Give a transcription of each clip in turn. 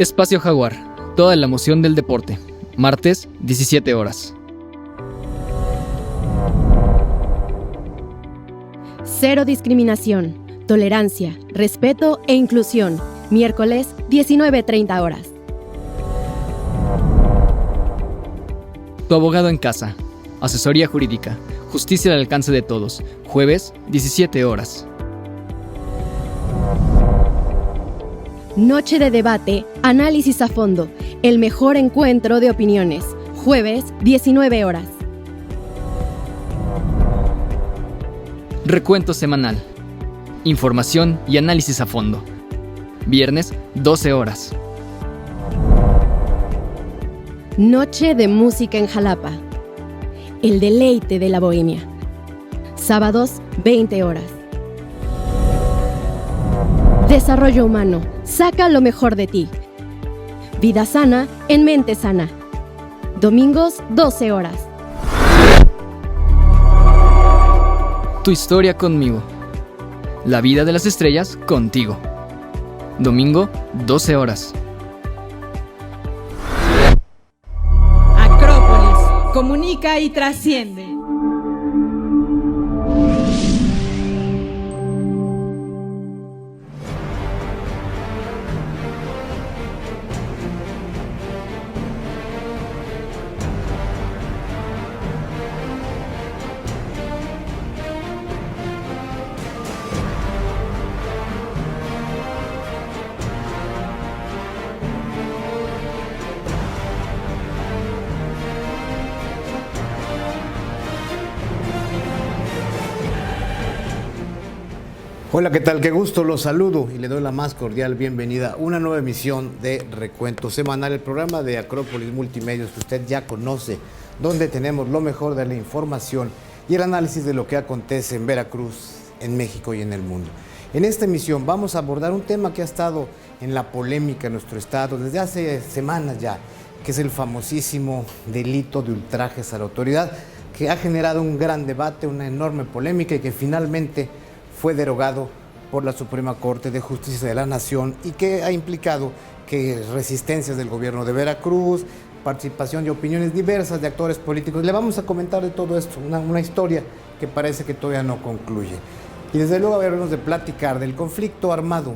Espacio Jaguar, toda la emoción del deporte. Martes, 17 horas. Cero discriminación, tolerancia, respeto e inclusión. Miércoles, 19:30 horas. Tu abogado en casa. Asesoría jurídica. Justicia al alcance de todos. Jueves, 17 horas. Noche de debate, análisis a fondo. El mejor encuentro de opiniones. Jueves, 19 horas. Recuento semanal. Información y análisis a fondo. Viernes, 12 horas. Noche de música en Jalapa. El deleite de la bohemia. Sábados, 20 horas. Desarrollo humano. Saca lo mejor de ti. Vida sana en mente sana. Domingos, 12 horas. Tu historia conmigo. La vida de las estrellas contigo. Domingo, 12 horas. Acrópolis. Comunica y trasciende. Hola, ¿qué tal? Qué gusto, los saludo y le doy la más cordial bienvenida a una nueva emisión de Recuento Semanal, el programa de Acrópolis Multimedios que usted ya conoce, donde tenemos lo mejor de la información y el análisis de lo que acontece en Veracruz, en México y en el mundo. En esta emisión vamos a abordar un tema que ha estado en la polémica en nuestro estado desde hace semanas ya, que es el famosísimo delito de ultrajes a la autoridad, que ha generado un gran debate, una enorme polémica y que finalmente fue derogado por la Suprema Corte de Justicia de la Nación y que ha implicado que resistencias del gobierno de Veracruz, participación y opiniones diversas de actores políticos. Le vamos a comentar de todo esto, una historia que parece que todavía no concluye. Y desde luego habremos de platicar del conflicto armado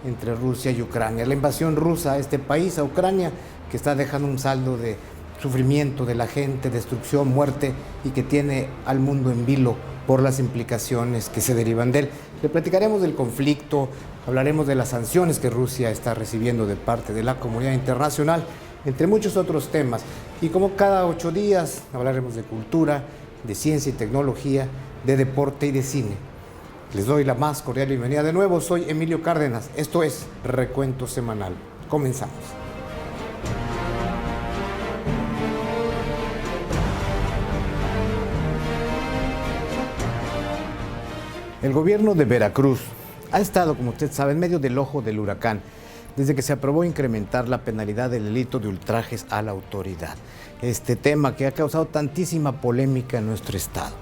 entre Rusia y Ucrania, la invasión rusa a este país, a Ucrania, que está dejando un saldo de sufrimiento de la gente, destrucción, muerte y que tiene al mundo en vilo por las implicaciones que se derivan de él. Le platicaremos del conflicto, hablaremos de las sanciones que Rusia está recibiendo de parte de la comunidad internacional, entre muchos otros temas. Y como cada 8 días hablaremos de cultura, de ciencia y tecnología, de deporte y de cine. Les doy la más cordial bienvenida de nuevo. Soy Emilio Cárdenas. Esto es Recuento Semanal. Comenzamos. El gobierno de Veracruz ha estado, como usted sabe, en medio del ojo del huracán desde que se aprobó incrementar la penalidad del delito de ultrajes a la autoridad. Este tema que ha causado tantísima polémica en nuestro estado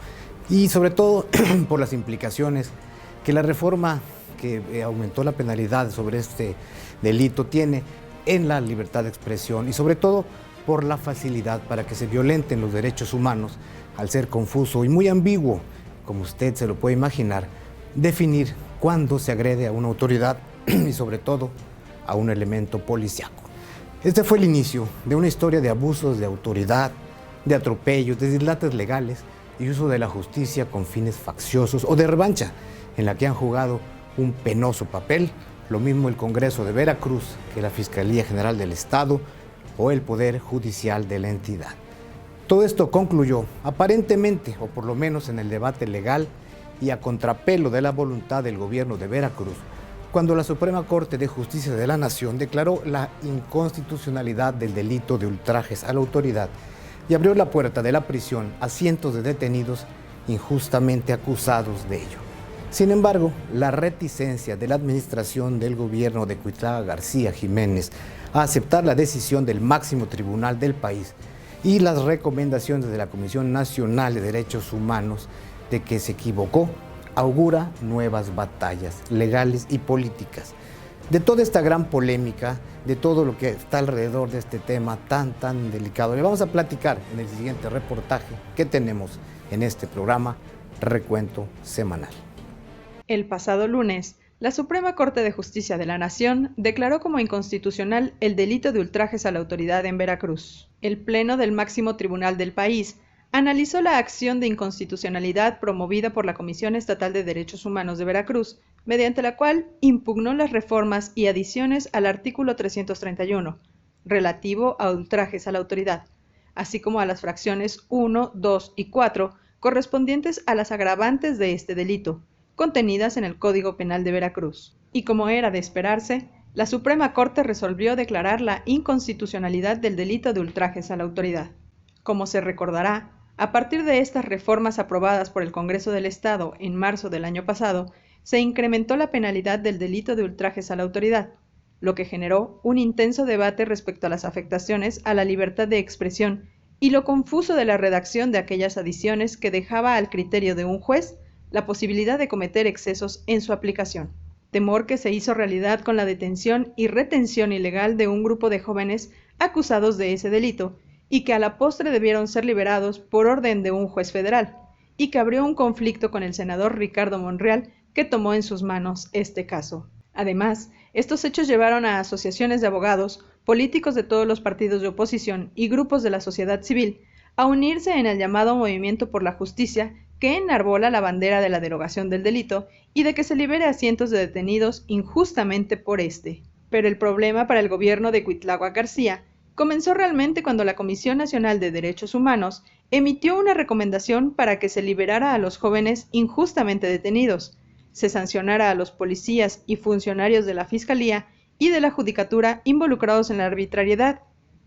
y sobre todo por las implicaciones que la reforma que aumentó la penalidad sobre este delito tiene en la libertad de expresión y sobre todo por la facilidad para que se violenten los derechos humanos al ser confuso y muy ambiguo, como usted se lo puede imaginar, definir cuándo se agrede a una autoridad y sobre todo a un elemento policíaco. Este fue el inicio de una historia de abusos de autoridad, de atropellos, de dislates legales y uso de la justicia con fines facciosos o de revancha, en la que han jugado un penoso papel, lo mismo el Congreso de Veracruz que la Fiscalía General del Estado o el Poder Judicial de la entidad. Todo esto concluyó, aparentemente, o por lo menos en el debate legal y a contrapelo de la voluntad del gobierno de Veracruz, cuando la Suprema Corte de Justicia de la Nación declaró la inconstitucionalidad del delito de ultrajes a la autoridad y abrió la puerta de la prisión a cientos de detenidos injustamente acusados de ello. Sin embargo, la reticencia de la administración del gobierno de Cuitláhuac García Jiménez a aceptar la decisión del máximo tribunal del país y las recomendaciones de la Comisión Nacional de Derechos Humanos de que se equivocó, augura nuevas batallas legales y políticas. De toda esta gran polémica, de todo lo que está alrededor de este tema tan delicado, le vamos a platicar en el siguiente reportaje que tenemos en este programa Recuento Semanal. El pasado lunes, la Suprema Corte de Justicia de la Nación declaró como inconstitucional el delito de ultrajes a la autoridad en Veracruz. El Pleno del máximo tribunal del país analizó la acción de inconstitucionalidad promovida por la Comisión Estatal de Derechos Humanos de Veracruz, mediante la cual impugnó las reformas y adiciones al artículo 331, relativo a ultrajes a la autoridad, así como a las fracciones 1, 2 y 4, correspondientes a las agravantes de este delito, contenidas en el Código Penal de Veracruz. Y como era de esperarse, la Suprema Corte resolvió declarar la inconstitucionalidad del delito de ultrajes a la autoridad. Como se recordará, a partir de estas reformas aprobadas por el Congreso del Estado en marzo del año pasado, se incrementó la penalidad del delito de ultrajes a la autoridad, lo que generó un intenso debate respecto a las afectaciones a la libertad de expresión y lo confuso de la redacción de aquellas adiciones que dejaba al criterio de un juez la posibilidad de cometer excesos en su aplicación. Temor que se hizo realidad con la detención y retención ilegal de un grupo de jóvenes acusados de ese delito y que a la postre debieron ser liberados por orden de un juez federal, y que abrió un conflicto con el senador Ricardo Monreal, que tomó en sus manos este caso. Además, estos hechos llevaron a asociaciones de abogados, políticos de todos los partidos de oposición y grupos de la sociedad civil a unirse en el llamado Movimiento por la Justicia, que enarbola la bandera de la derogación del delito y de que se libere a cientos de detenidos injustamente por este. Pero el problema para el gobierno de Cuitláhuac García comenzó realmente cuando la Comisión Nacional de Derechos Humanos emitió una recomendación para que se liberara a los jóvenes injustamente detenidos, se sancionara a los policías y funcionarios de la Fiscalía y de la Judicatura involucrados en la arbitrariedad,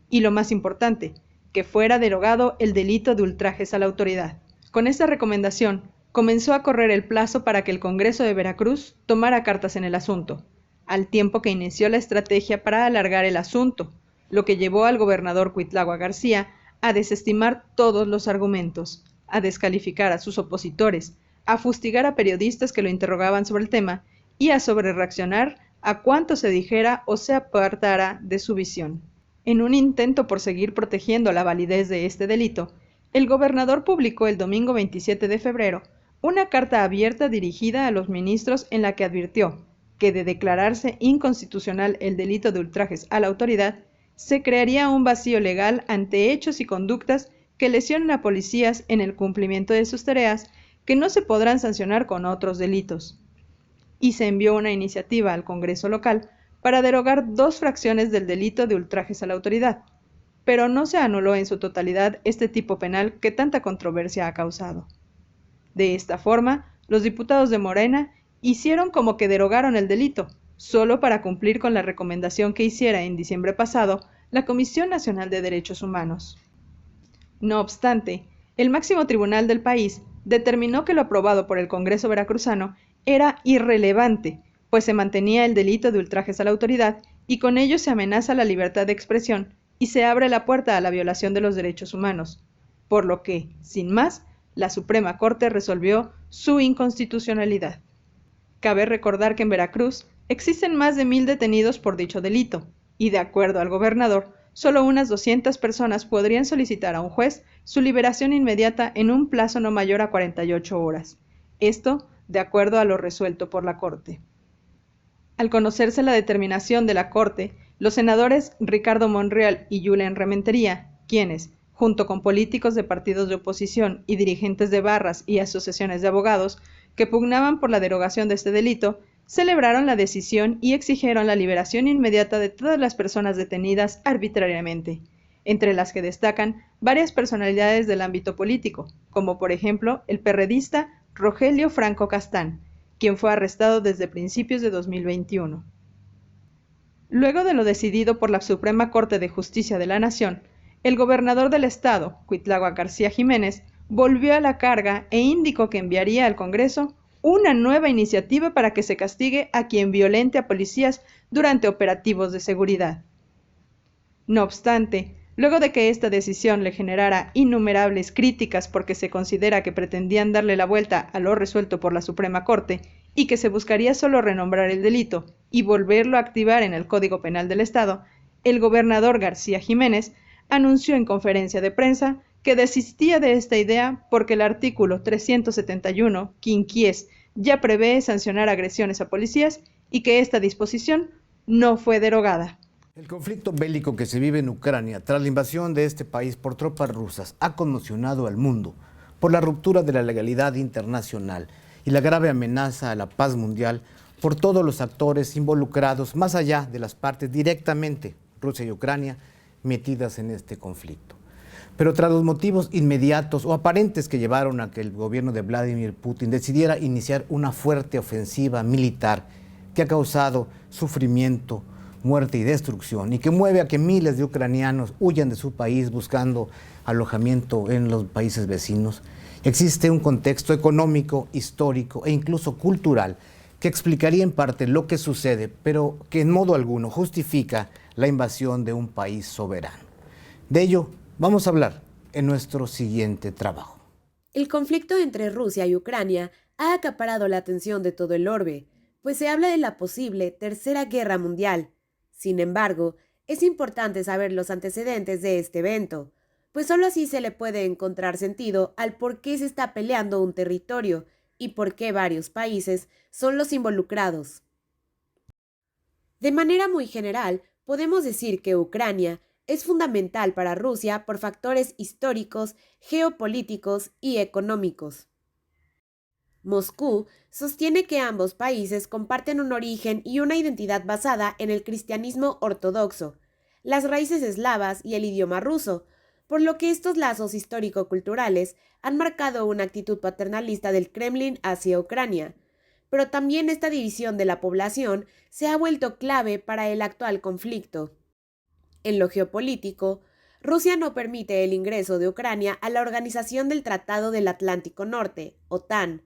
y lo más importante, que fuera derogado el delito de ultrajes a la autoridad. Con esta recomendación, comenzó a correr el plazo para que el Congreso de Veracruz tomara cartas en el asunto, al tiempo que inició la estrategia para alargar el asunto, lo que llevó al gobernador Cuitláhuac García a desestimar todos los argumentos, a descalificar a sus opositores, a fustigar a periodistas que lo interrogaban sobre el tema y a sobrereaccionar a cuanto se dijera o se apartara de su visión. En un intento por seguir protegiendo la validez de este delito, el gobernador publicó el domingo 27 de febrero una carta abierta dirigida a los ministros en la que advirtió que de declararse inconstitucional el delito de ultrajes a la autoridad, se crearía un vacío legal ante hechos y conductas que lesionen a policías en el cumplimiento de sus tareas que no se podrán sancionar con otros delitos. Y se envió una iniciativa al Congreso local para derogar 2 fracciones del delito de ultrajes a la autoridad, pero no se anuló en su totalidad este tipo penal que tanta controversia ha causado. De esta forma, los diputados de Morena hicieron como que derogaron el delito, solo para cumplir con la recomendación que hiciera en diciembre pasado la Comisión Nacional de Derechos Humanos. No obstante, el máximo tribunal del país determinó que lo aprobado por el Congreso veracruzano era irrelevante, pues se mantenía el delito de ultrajes a la autoridad y con ello se amenaza la libertad de expresión y se abre la puerta a la violación de los derechos humanos, por lo que, sin más, la Suprema Corte resolvió su inconstitucionalidad. Cabe recordar que en Veracruz existen más de 1,000 detenidos por dicho delito, y de acuerdo al gobernador, solo unas 200 personas podrían solicitar a un juez su liberación inmediata en un plazo no mayor a 48 horas. Esto, de acuerdo a lo resuelto por la Corte. Al conocerse la determinación de la Corte, los senadores Ricardo Monreal y Julen Rementería, quienes, junto con políticos de partidos de oposición y dirigentes de barras y asociaciones de abogados que pugnaban por la derogación de este delito, celebraron la decisión y exigieron la liberación inmediata de todas las personas detenidas arbitrariamente, entre las que destacan varias personalidades del ámbito político, como por ejemplo el perredista Rogelio Franco Castán, quien fue arrestado desde principios de 2021. Luego de lo decidido por la Suprema Corte de Justicia de la Nación, el gobernador del estado, Cuitláhuac García Jiménez, volvió a la carga e indicó que enviaría al Congreso una nueva iniciativa para que se castigue a quien violente a policías durante operativos de seguridad. No obstante, luego de que esta decisión le generara innumerables críticas porque se considera que pretendían darle la vuelta a lo resuelto por la Suprema Corte y que se buscaría solo renombrar el delito, y volverlo a activar en el Código Penal del Estado, el gobernador García Jiménez anunció en conferencia de prensa que desistía de esta idea porque el artículo 371, quinquies, ya prevé sancionar agresiones a policías y que esta disposición no fue derogada. El conflicto bélico que se vive en Ucrania tras la invasión de este país por tropas rusas ha conmocionado al mundo por la ruptura de la legalidad internacional y la grave amenaza a la paz mundial por todos los actores involucrados, más allá de las partes directamente, Rusia y Ucrania, metidas en este conflicto. Pero tras los motivos inmediatos o aparentes que llevaron a que el gobierno de Vladimir Putin decidiera iniciar una fuerte ofensiva militar que ha causado sufrimiento, muerte y destrucción y que mueve a que miles de ucranianos huyan de su país buscando alojamiento en los países vecinos, existe un contexto económico, histórico e incluso cultural que explicaría en parte lo que sucede, pero que en modo alguno justifica la invasión de un país soberano. De ello vamos a hablar en nuestro siguiente trabajo. El conflicto entre Rusia y Ucrania ha acaparado la atención de todo el orbe, pues se habla de la posible Tercera Guerra Mundial. Sin embargo, es importante saber los antecedentes de este evento, pues solo así se le puede encontrar sentido al por qué se está peleando un territorio y por qué varios países son los involucrados. De manera muy general, podemos decir que Ucrania es fundamental para Rusia por factores históricos, geopolíticos y económicos. Moscú sostiene que ambos países comparten un origen y una identidad basada en el cristianismo ortodoxo, las raíces eslavas y el idioma ruso, por lo que estos lazos histórico-culturales han marcado una actitud paternalista del Kremlin hacia Ucrania, pero también esta división de la población se ha vuelto clave para el actual conflicto. En lo geopolítico, Rusia no permite el ingreso de Ucrania a la Organización del Tratado del Atlántico Norte, OTAN,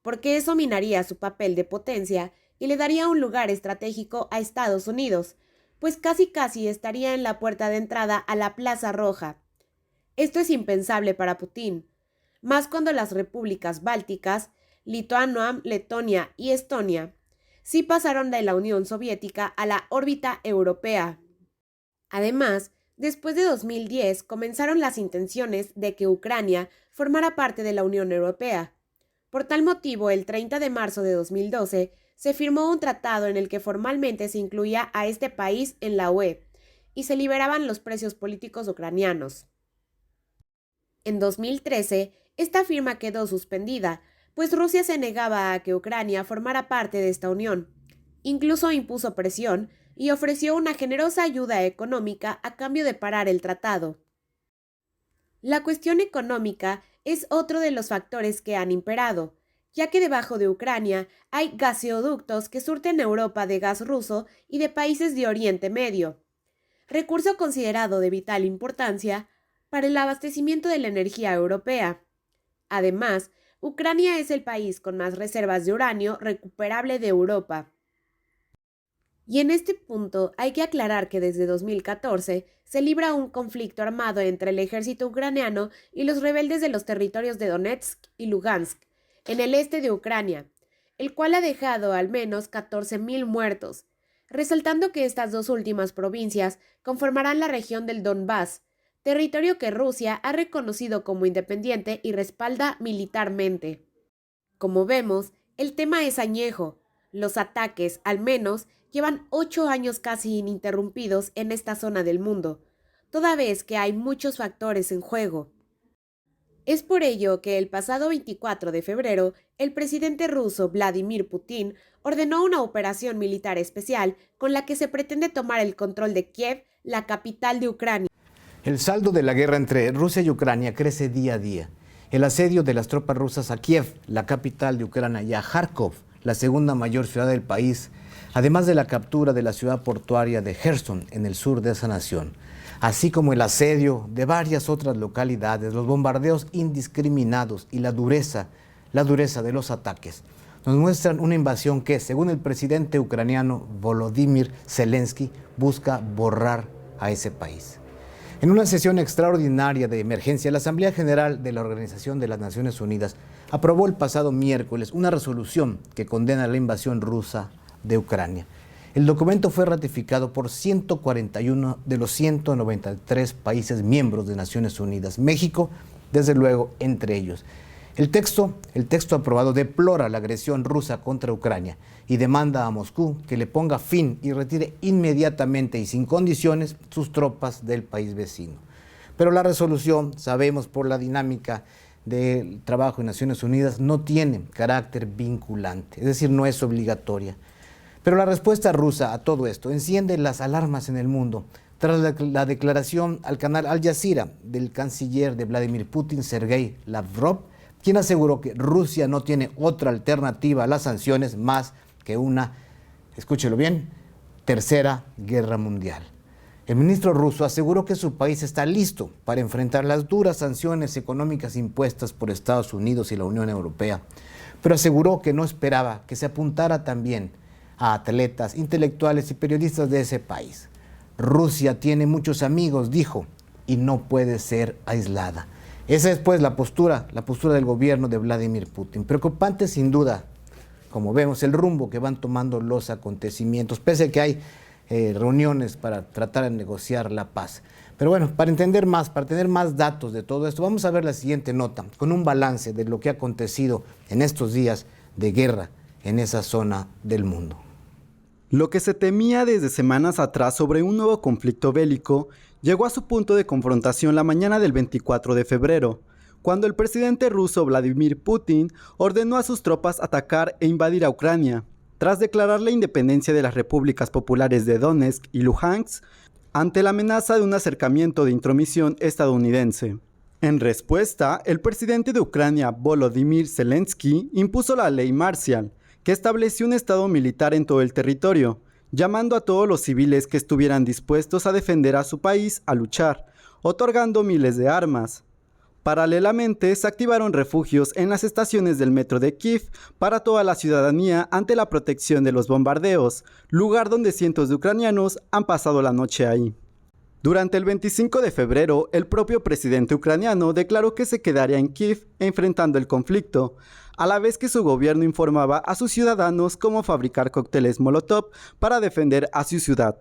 porque eso minaría su papel de potencia y le daría un lugar estratégico a Estados Unidos, pues casi estaría en la puerta de entrada a la Plaza Roja. Esto es impensable para Putin, más cuando las repúblicas bálticas, Lituania, Letonia y Estonia, sí pasaron de la Unión Soviética a la órbita europea. Además, después de 2010 comenzaron las intenciones de que Ucrania formara parte de la Unión Europea. Por tal motivo, el 30 de marzo de 2012 se firmó un tratado en el que formalmente se incluía a este país en la UE y se liberaban los presos políticos ucranianos. En 2013, esta firma quedó suspendida, pues Rusia se negaba a que Ucrania formara parte de esta unión. Incluso impuso presión y ofreció una generosa ayuda económica a cambio de parar el tratado. La cuestión económica es otro de los factores que han imperado, ya que debajo de Ucrania hay gaseoductos que surten Europa de gas ruso y de países de Oriente Medio, recurso considerado de vital importancia para el abastecimiento de la energía europea. Además, Ucrania es el país con más reservas de uranio recuperable de Europa. Y en este punto hay que aclarar que desde 2014 se libra un conflicto armado entre el ejército ucraniano y los rebeldes de los territorios de Donetsk y Lugansk, en el este de Ucrania, el cual ha dejado al menos 14.000 muertos, resaltando que estas dos últimas provincias conformarán la región del Donbass, territorio que Rusia ha reconocido como independiente y respalda militarmente. Como vemos, el tema es añejo. Los ataques, al menos, llevan 8 años casi ininterrumpidos en esta zona del mundo, toda vez que hay muchos factores en juego. Es por ello que el pasado 24 de febrero, el presidente ruso Vladimir Putin ordenó una operación militar especial con la que se pretende tomar el control de Kiev, la capital de Ucrania. El saldo de la guerra entre Rusia y Ucrania crece día a día. El asedio de las tropas rusas a Kiev, la capital de Ucrania, y a Kharkov, la segunda mayor ciudad del país, además de la captura de la ciudad portuaria de Kherson en el sur de esa nación, así como el asedio de varias otras localidades, los bombardeos indiscriminados y la dureza de los ataques, nos muestran una invasión que, según el presidente ucraniano Volodymyr Zelensky, busca borrar a ese país. En una sesión extraordinaria de emergencia, la Asamblea General de la Organización de las Naciones Unidas aprobó el pasado miércoles una resolución que condena la invasión rusa de Ucrania. El documento fue ratificado por 141 de los 193 países miembros de Naciones Unidas. México, desde luego, entre ellos. El texto aprobado deplora la agresión rusa contra Ucrania y demanda a Moscú que le ponga fin y retire inmediatamente y sin condiciones sus tropas del país vecino. Pero la resolución, sabemos por la dinámica del trabajo en Naciones Unidas, no tiene carácter vinculante, es decir, no es obligatoria. Pero la respuesta rusa a todo esto enciende las alarmas en el mundo tras la declaración al canal Al Jazeera del canciller de Vladimir Putin, Sergei Lavrov, quien aseguró que Rusia no tiene otra alternativa a las sanciones más que una, escúchelo bien, tercera guerra mundial. El ministro ruso aseguró que su país está listo para enfrentar las duras sanciones económicas impuestas por Estados Unidos y la Unión Europea, pero aseguró que no esperaba que se apuntara también a atletas, intelectuales y periodistas de ese país. Rusia tiene muchos amigos, dijo, y no puede ser aislada. Esa es pues la postura del gobierno de Vladimir Putin. Preocupante sin duda, como vemos, el rumbo que van tomando los acontecimientos, pese a que hay reuniones para tratar de negociar la paz. Pero bueno, para entender más, para tener más datos de todo esto, vamos a ver la siguiente nota, con un balance de lo que ha acontecido en estos días de guerra en esa zona del mundo. Lo que se temía desde semanas atrás sobre un nuevo conflicto bélico llegó a su punto de confrontación la mañana del 24 de febrero, cuando el presidente ruso Vladimir Putin ordenó a sus tropas atacar e invadir a Ucrania, tras declarar la independencia de las repúblicas populares de Donetsk y Luhansk, ante la amenaza de un acercamiento de intromisión estadounidense. En respuesta, el presidente de Ucrania, Volodymyr Zelensky, impuso la ley marcial, que estableció un estado militar en todo el territorio, llamando a todos los civiles que estuvieran dispuestos a defender a su país a luchar, otorgando miles de armas. Paralelamente, se activaron refugios en las estaciones del metro de Kiev para toda la ciudadanía ante la protección de los bombardeos, lugar donde cientos de ucranianos han pasado la noche ahí. Durante el 25 de febrero, el propio presidente ucraniano declaró que se quedaría en Kiev enfrentando el conflicto, a la vez que su gobierno informaba a sus ciudadanos cómo fabricar cócteles Molotov para defender a su ciudad.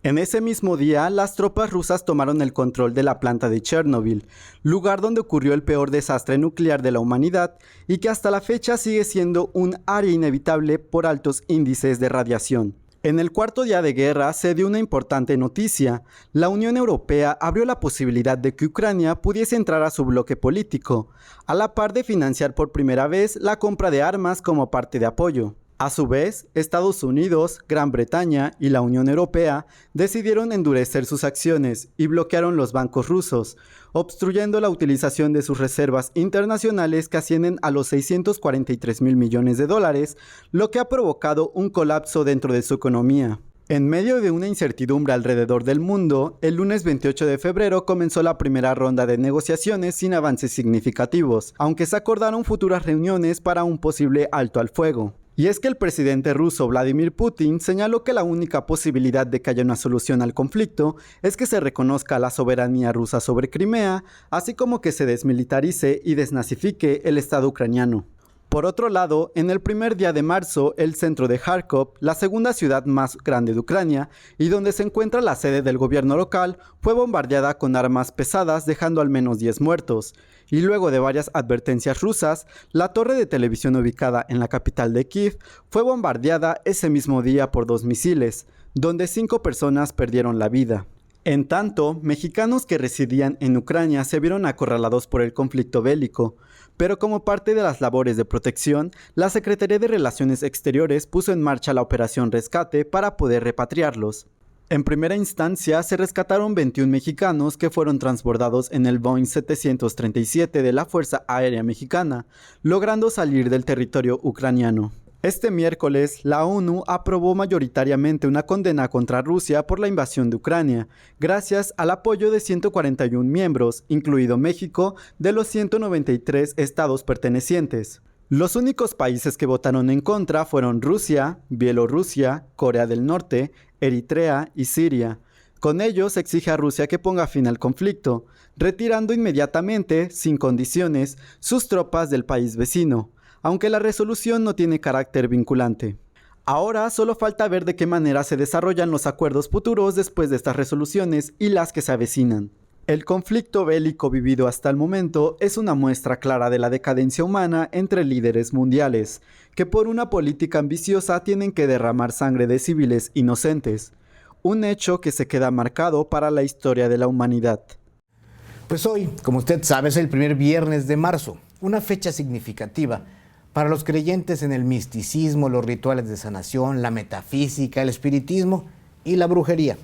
En ese mismo día, las tropas rusas tomaron el control de la planta de Chernobyl, lugar donde ocurrió el peor desastre nuclear de la humanidad y que hasta la fecha sigue siendo un área inevitable por altos índices de radiación. En el cuarto día de guerra se dio una importante noticia. La Unión Europea abrió la posibilidad de que Ucrania pudiese entrar a su bloque político, a la par de financiar por primera vez la compra de armas como parte de apoyo. A su vez, Estados Unidos, Gran Bretaña y la Unión Europea decidieron endurecer sus acciones y bloquearon los bancos rusos, obstruyendo la utilización de sus reservas internacionales que ascienden a los 643.000 millones de dólares, lo que ha provocado un colapso dentro de su economía. En medio de una incertidumbre alrededor del mundo, el lunes 28 de febrero comenzó la primera ronda de negociaciones sin avances significativos, aunque se acordaron futuras reuniones para un posible alto al fuego. Y es que el presidente ruso Vladimir Putin señaló que la única posibilidad de que haya una solución al conflicto es que se reconozca la soberanía rusa sobre Crimea, así como que se desmilitarice y desnazifique el Estado ucraniano. Por otro lado, en el primer día de marzo, el centro de Kharkov, la segunda ciudad más grande de Ucrania y donde se encuentra la sede del gobierno local, fue bombardeada con armas pesadas, dejando al menos 10 muertos. Y luego de varias advertencias rusas, la torre de televisión ubicada en la capital de Kiev fue bombardeada ese mismo día por 2 misiles, donde 5 personas perdieron la vida. En tanto, mexicanos que residían en Ucrania se vieron acorralados por el conflicto bélico, pero como parte de las labores de protección, la Secretaría de Relaciones Exteriores puso en marcha la Operación Rescate para poder repatriarlos. En primera instancia, se rescataron 21 mexicanos que fueron transbordados en el Boeing 737 de la Fuerza Aérea Mexicana, logrando salir del territorio ucraniano. Este miércoles, la ONU aprobó mayoritariamente una condena contra Rusia por la invasión de Ucrania, gracias al apoyo de 141 miembros, incluido México, de los 193 estados pertenecientes. Los únicos países que votaron en contra fueron Rusia, Bielorrusia, Corea del Norte, Eritrea y Siria. Con ello se exige a Rusia que ponga fin al conflicto, retirando inmediatamente, sin condiciones, sus tropas del país vecino, aunque la resolución no tiene carácter vinculante. Ahora solo falta ver de qué manera se desarrollan los acuerdos futuros después de estas resoluciones y las que se avecinan. El conflicto bélico vivido hasta el momento es una muestra clara de la decadencia humana entre líderes mundiales, que por una política ambiciosa tienen que derramar sangre de civiles inocentes, un hecho que se queda marcado para la historia de la humanidad. Pues hoy, como usted sabe, es el primer viernes de marzo, una fecha significativa para los creyentes en el misticismo, los rituales de sanación, la metafísica, el espiritismo y la brujería.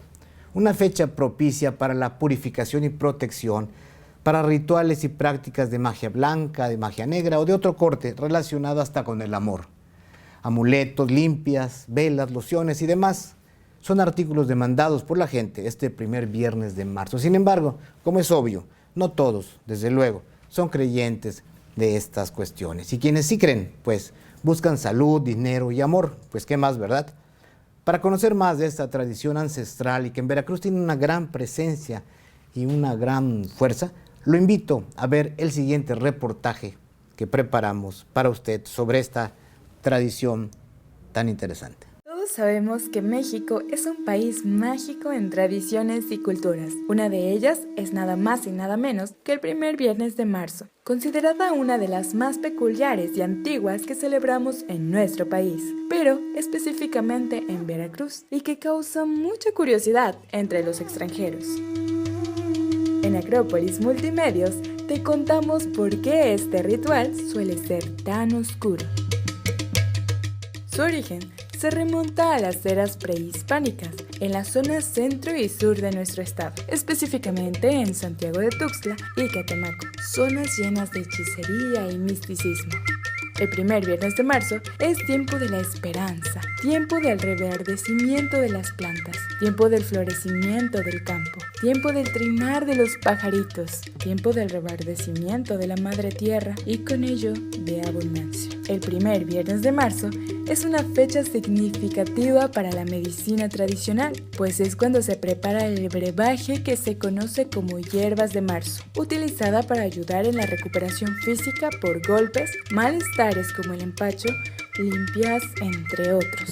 Una fecha propicia para la purificación y protección, para rituales y prácticas de magia blanca, de magia negra o de otro corte relacionado hasta con el amor. Amuletos, limpias, velas, lociones y demás son artículos demandados por la gente este primer viernes de marzo. Sin embargo, como es obvio, no todos, desde luego, son creyentes de estas cuestiones. Y quienes sí creen, pues buscan salud, dinero y amor. Pues qué más, ¿verdad? Para conocer más de esta tradición ancestral y que en Veracruz tiene una gran presencia y una gran fuerza, lo invito a ver el siguiente reportaje que preparamos para usted sobre esta tradición tan interesante. Todos sabemos que México es un país mágico en tradiciones y culturas. Una de ellas es nada más y nada menos que el primer viernes de marzo, considerada una de las más peculiares y antiguas que celebramos en nuestro país, pero específicamente en Veracruz, y que causa mucha curiosidad entre los extranjeros. En Acrópolis Multimedios te contamos por qué este ritual suele ser tan oscuro. Su origen se remonta a las eras prehispánicas, en la zona centro y sur de nuestro estado, específicamente en Santiago de Tuxtla y Catemaco, zonas llenas de hechicería y misticismo. El primer viernes de marzo es tiempo de la esperanza, tiempo del reverdecimiento de las plantas, tiempo del florecimiento del campo, tiempo del trinar de los pajaritos, tiempo del reverdecimiento de la madre tierra y con ello de abundancia. El primer viernes de marzo es una fecha significativa para la medicina tradicional, pues es cuando se prepara el brebaje que se conoce como hierbas de marzo, utilizada para ayudar en la recuperación física por golpes, malestares como el empacho, limpias, entre otros.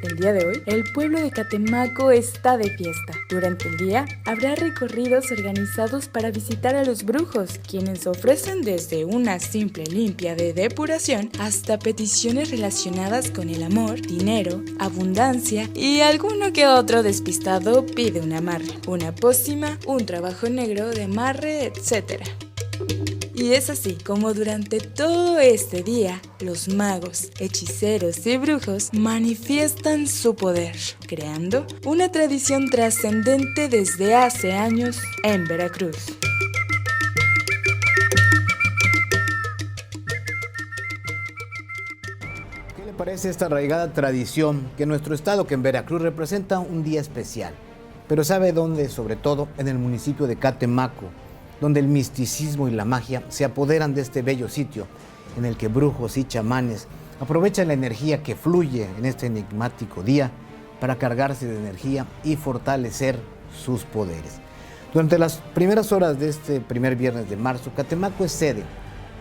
El día de hoy, el pueblo de Catemaco está de fiesta. Durante el día, habrá recorridos organizados para visitar a los brujos, quienes ofrecen desde una simple limpia de depuración hasta peticiones relacionadas con el amor, dinero, abundancia y alguno que otro despistado pide un amarre, una pócima, un trabajo negro de amarre, etc. Y es así como durante todo este día, los magos, hechiceros y brujos manifiestan su poder, creando una tradición trascendente desde hace años en Veracruz. ¿Qué le parece esta arraigada tradición que en nuestro estado, que en Veracruz representa un día especial? Pero ¿sabe dónde? Sobre todo en el municipio de Catemaco, donde el misticismo y la magia se apoderan de este bello sitio, en el que brujos y chamanes aprovechan la energía que fluye en este enigmático día para cargarse de energía y fortalecer sus poderes. Durante las primeras horas de este primer viernes de marzo, Catemaco es sede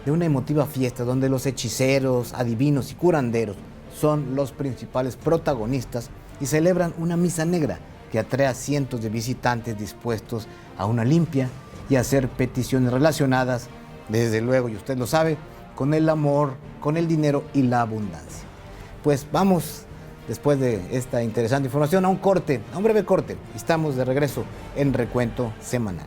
de una emotiva fiesta donde los hechiceros, adivinos y curanderos son los principales protagonistas y celebran una misa negra que atrae a cientos de visitantes dispuestos a una limpia y hacer peticiones relacionadas, desde luego, y usted lo sabe, con el amor, con el dinero y la abundancia. Pues vamos, después de esta interesante información, a un breve corte. Estamos de regreso en Recuento Semanal.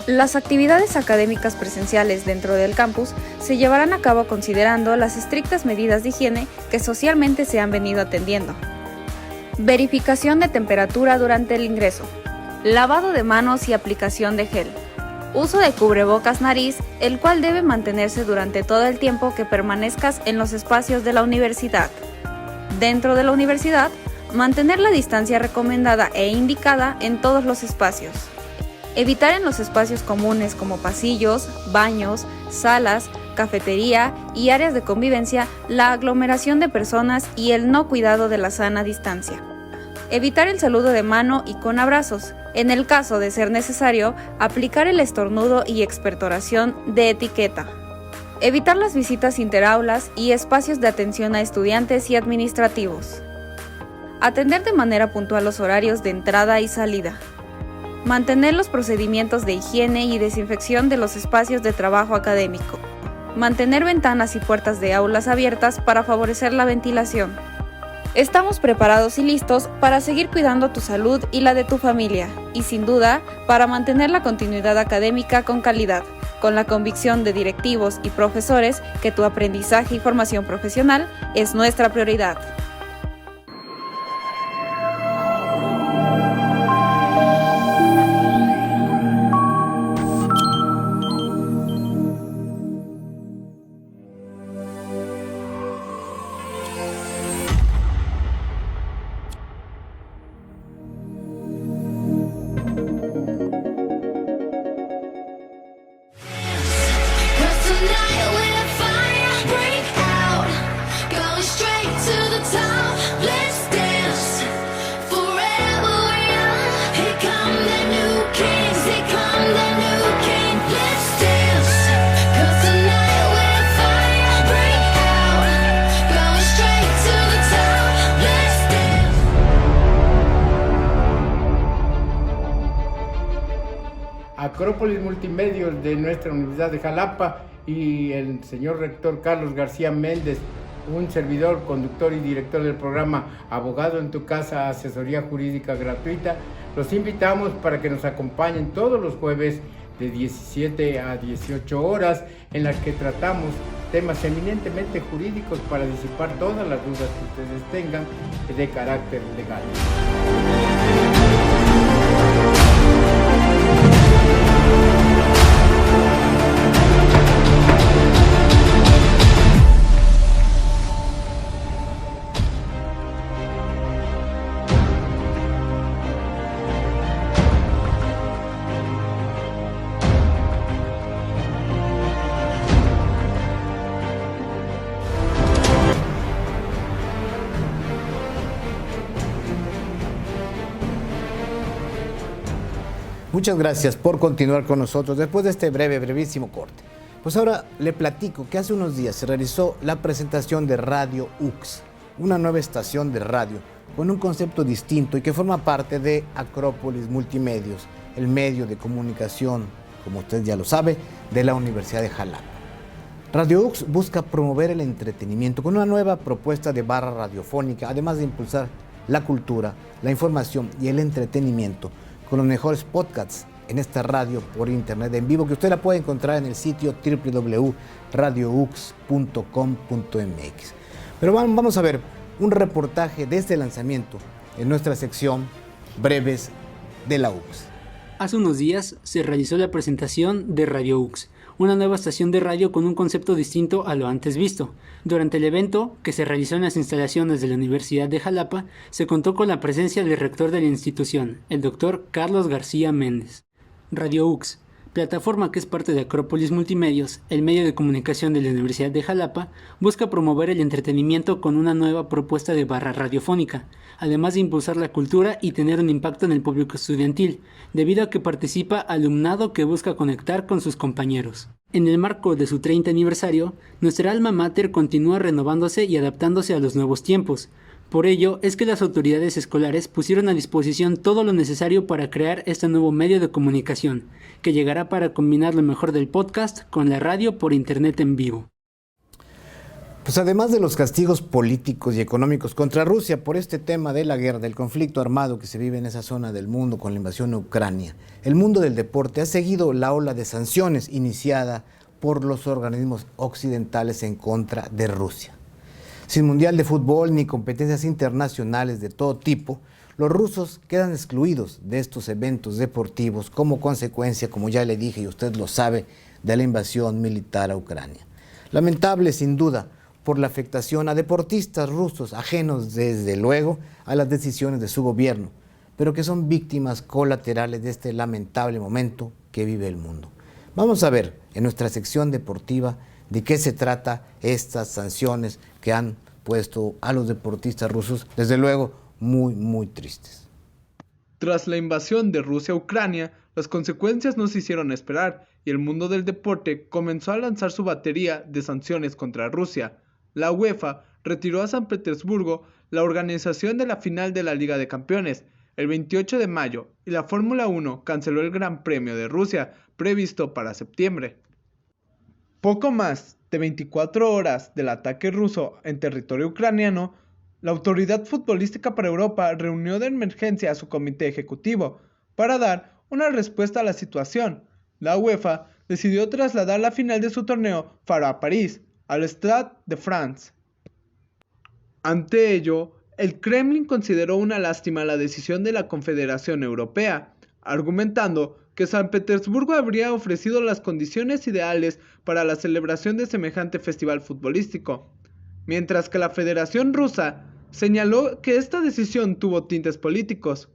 Las actividades académicas presenciales dentro del campus se llevarán a cabo considerando las estrictas medidas de higiene que socialmente se han venido atendiendo. Verificación de temperatura durante el ingreso, lavado de manos y aplicación de gel, uso de cubrebocas nariz, el cual debe mantenerse durante todo el tiempo que permanezcas en los espacios de la universidad. Dentro de la universidad, mantener la distancia recomendada e indicada en todos los espacios. Evitar en los espacios comunes como pasillos, baños, salas, cafetería y áreas de convivencia, la aglomeración de personas y el no cuidado de la sana distancia. Evitar el saludo de mano y con abrazos. En el caso de ser necesario, aplicar el estornudo y expectoración de etiqueta. Evitar las visitas interaulas y espacios de atención a estudiantes y administrativos. Atender de manera puntual los horarios de entrada y salida. Mantener los procedimientos de higiene y desinfección de los espacios de trabajo académico. Mantener ventanas y puertas de aulas abiertas para favorecer la ventilación. Estamos preparados y listos para seguir cuidando tu salud y la de tu familia, y sin duda, para mantener la continuidad académica con calidad, con la convicción de directivos y profesores que tu aprendizaje y formación profesional es nuestra prioridad. Acrópolis Multimedios de nuestra Universidad de Jalapa y el señor rector Carlos García Méndez, un servidor, conductor y director del programa Abogado en tu Casa, asesoría jurídica gratuita. Los invitamos para que nos acompañen todos los jueves de 17 a 18 horas, en las que tratamos temas eminentemente jurídicos para disipar todas las dudas que ustedes tengan de carácter legal. Muchas gracias por continuar con nosotros después de este brevísimo corte. Pues ahora le platico que hace unos días se realizó la presentación de Radio UX, una nueva estación de radio con un concepto distinto y que forma parte de Acrópolis Multimedios, el medio de comunicación, como usted ya lo sabe, de la Universidad de Jalapa. Radio UX busca promover el entretenimiento con una nueva propuesta de barra radiofónica, además de impulsar la cultura, la información y el entretenimiento con los mejores podcasts en esta radio por internet en vivo, que usted la puede encontrar en el sitio www.radioux.com.mx. Pero vamos a ver un reportaje de este lanzamiento en nuestra sección Breves de la UX. Hace unos días se realizó la presentación de Radio UX, una nueva estación de radio con un concepto distinto a lo antes visto. Durante el evento, que se realizó en las instalaciones de la Universidad de Jalapa, se contó con la presencia del rector de la institución, el doctor Carlos García Méndez. Radio UX, plataforma que es parte de Acrópolis Multimedios, el medio de comunicación de la Universidad de Jalapa, busca promover el entretenimiento con una nueva propuesta de barra radiofónica, además de impulsar la cultura y tener un impacto en el público estudiantil, debido a que participa alumnado que busca conectar con sus compañeros. En el marco de su 30 aniversario, nuestra alma mater continúa renovándose y adaptándose a los nuevos tiempos. Por ello es que las autoridades escolares pusieron a disposición todo lo necesario para crear este nuevo medio de comunicación, que llegará para combinar lo mejor del podcast con la radio por internet en vivo. Pues además de los castigos políticos y económicos contra Rusia por este tema de la guerra, del conflicto armado que se vive en esa zona del mundo con la invasión a Ucrania, el mundo del deporte ha seguido la ola de sanciones iniciada por los organismos occidentales en contra de Rusia. Sin mundial de fútbol ni competencias internacionales de todo tipo, los rusos quedan excluidos de estos eventos deportivos como consecuencia, como ya le dije y usted lo sabe, de la invasión militar a Ucrania. Lamentable sin duda por la afectación a deportistas rusos ajenos desde luego a las decisiones de su gobierno, pero que son víctimas colaterales de este lamentable momento que vive el mundo. Vamos a ver en nuestra sección deportiva ¿De qué se trata estas sanciones que han puesto a los deportistas rusos? Desde luego, muy tristes. Tras la invasión de Rusia a Ucrania, las consecuencias no se hicieron esperar y el mundo del deporte comenzó a lanzar su batería de sanciones contra Rusia. La UEFA retiró a San Petersburgo la organización de la final de la Liga de Campeones el 28 de mayo y la Fórmula 1 canceló el Gran Premio de Rusia previsto para septiembre. Poco más de 24 horas del ataque ruso en territorio ucraniano, la Autoridad Futbolística para Europa reunió de emergencia a su comité ejecutivo para dar una respuesta a la situación. La UEFA decidió trasladar la final de su torneo para París, al Stade de France. Ante ello, el Kremlin consideró una lástima la decisión de la Confederación Europea, argumentando que San Petersburgo habría ofrecido las condiciones ideales para la celebración de semejante festival futbolístico, mientras que la Federación Rusa señaló que esta decisión tuvo tintes políticos.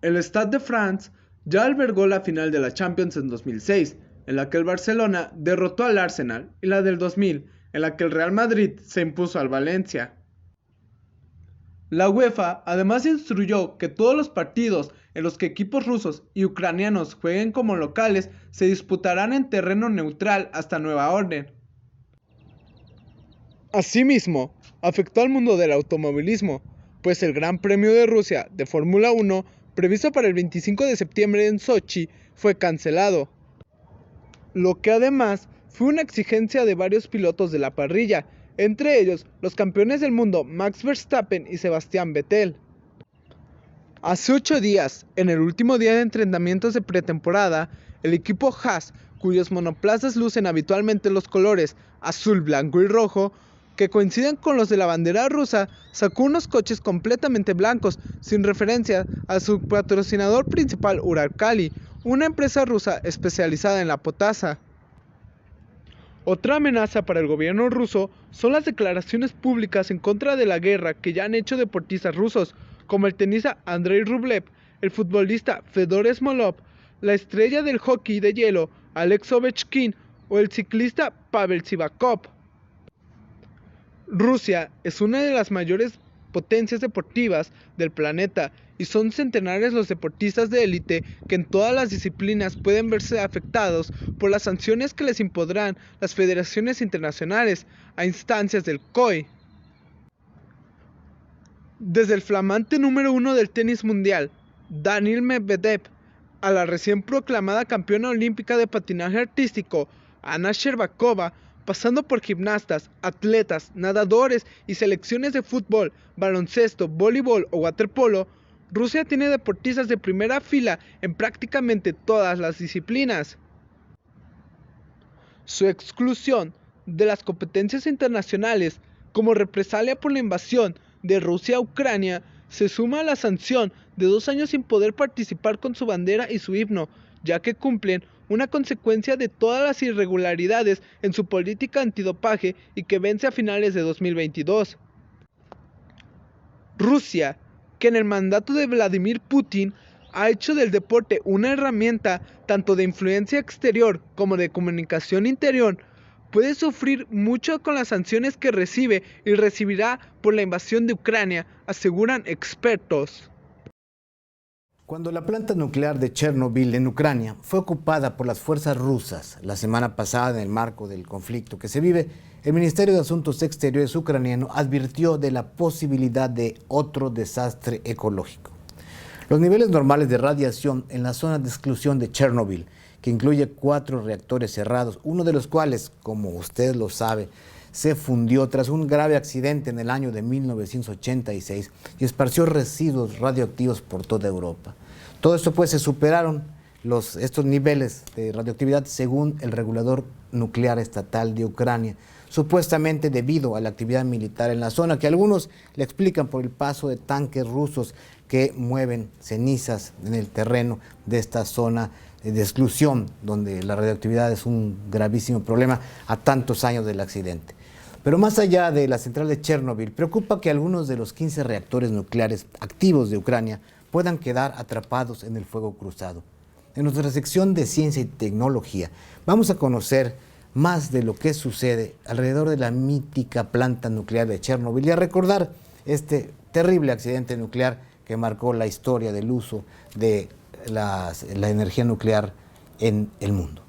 El Stade de France ya albergó la final de la Champions en 2006, en la que el Barcelona derrotó al Arsenal, y la del 2000, en la que el Real Madrid se impuso al Valencia. La UEFA además instruyó que todos los partidos en los que equipos rusos y ucranianos jueguen como locales se disputarán en terreno neutral hasta nueva orden. Asimismo, afectó al mundo del automovilismo, pues el Gran Premio de Rusia de Fórmula 1, previsto para el 25 de septiembre en Sochi, fue cancelado, lo que además fue una exigencia de varios pilotos de la parrilla, entre ellos los campeones del mundo Max Verstappen y Sebastián Vettel. Hace 8 días, en el último día de entrenamientos de pretemporada, el equipo Haas, cuyos monoplazas lucen habitualmente los colores azul, blanco y rojo, que coinciden con los de la bandera rusa, sacó unos coches completamente blancos, sin referencia a su patrocinador principal Uralkali, una empresa rusa especializada en la potasa. Otra amenaza para el gobierno ruso son las declaraciones públicas en contra de la guerra que ya han hecho deportistas rusos, como el tenista Andrei Rublev, el futbolista Fedor Smolov, la estrella del hockey de hielo Alex Ovechkin o el ciclista Pavel Sivakov. Rusia es una de las mayores potencias deportivas del planeta y son centenares los deportistas de élite que en todas las disciplinas pueden verse afectados por las sanciones que les impondrán las federaciones internacionales a instancias del COI. Desde el flamante número 1 del tenis mundial, Daniil Medvedev, a la recién proclamada campeona olímpica de patinaje artístico, Anna Shcherbakova, pasando por gimnastas, atletas, nadadores y selecciones de fútbol, baloncesto, voleibol o waterpolo, Rusia tiene deportistas de primera fila en prácticamente todas las disciplinas. Su exclusión de las competencias internacionales como represalia por la invasión de Rusia a Ucrania se suma a la sanción de 2 años sin poder participar con su bandera y su himno, ya que cumplen una consecuencia de todas las irregularidades en su política antidopaje y que vence a finales de 2022. Rusia, que en el mandato de Vladimir Putin ha hecho del deporte una herramienta tanto de influencia exterior como de comunicación interior, puede sufrir mucho con las sanciones que recibe y recibirá por la invasión de Ucrania, aseguran expertos. Cuando la planta nuclear de Chernobyl en Ucrania fue ocupada por las fuerzas rusas la semana pasada en el marco del conflicto que se vive, el Ministerio de Asuntos Exteriores ucraniano advirtió de la posibilidad de otro desastre ecológico. Los niveles normales de radiación en la zona de exclusión de Chernobyl, que incluye 4 reactores cerrados, uno de los cuales, como usted lo sabe, se fundió tras un grave accidente en el año de 1986 y esparció residuos radioactivos por toda Europa. Todo esto pues se superaron estos niveles de radioactividad según el regulador nuclear estatal de Ucrania, supuestamente debido a la actividad militar en la zona, que algunos le explican por el paso de tanques rusos que mueven cenizas en el terreno de esta zona de exclusión, donde la radioactividad es un gravísimo problema a tantos años del accidente. Pero más allá de la central de Chernobyl, preocupa que algunos de los 15 reactores nucleares activos de Ucrania puedan quedar atrapados en el fuego cruzado. En nuestra sección de Ciencia y Tecnología vamos a conocer más de lo que sucede alrededor de la mítica planta nuclear de Chernobyl y a recordar este terrible accidente nuclear que marcó la historia del uso de la energía nuclear en el mundo.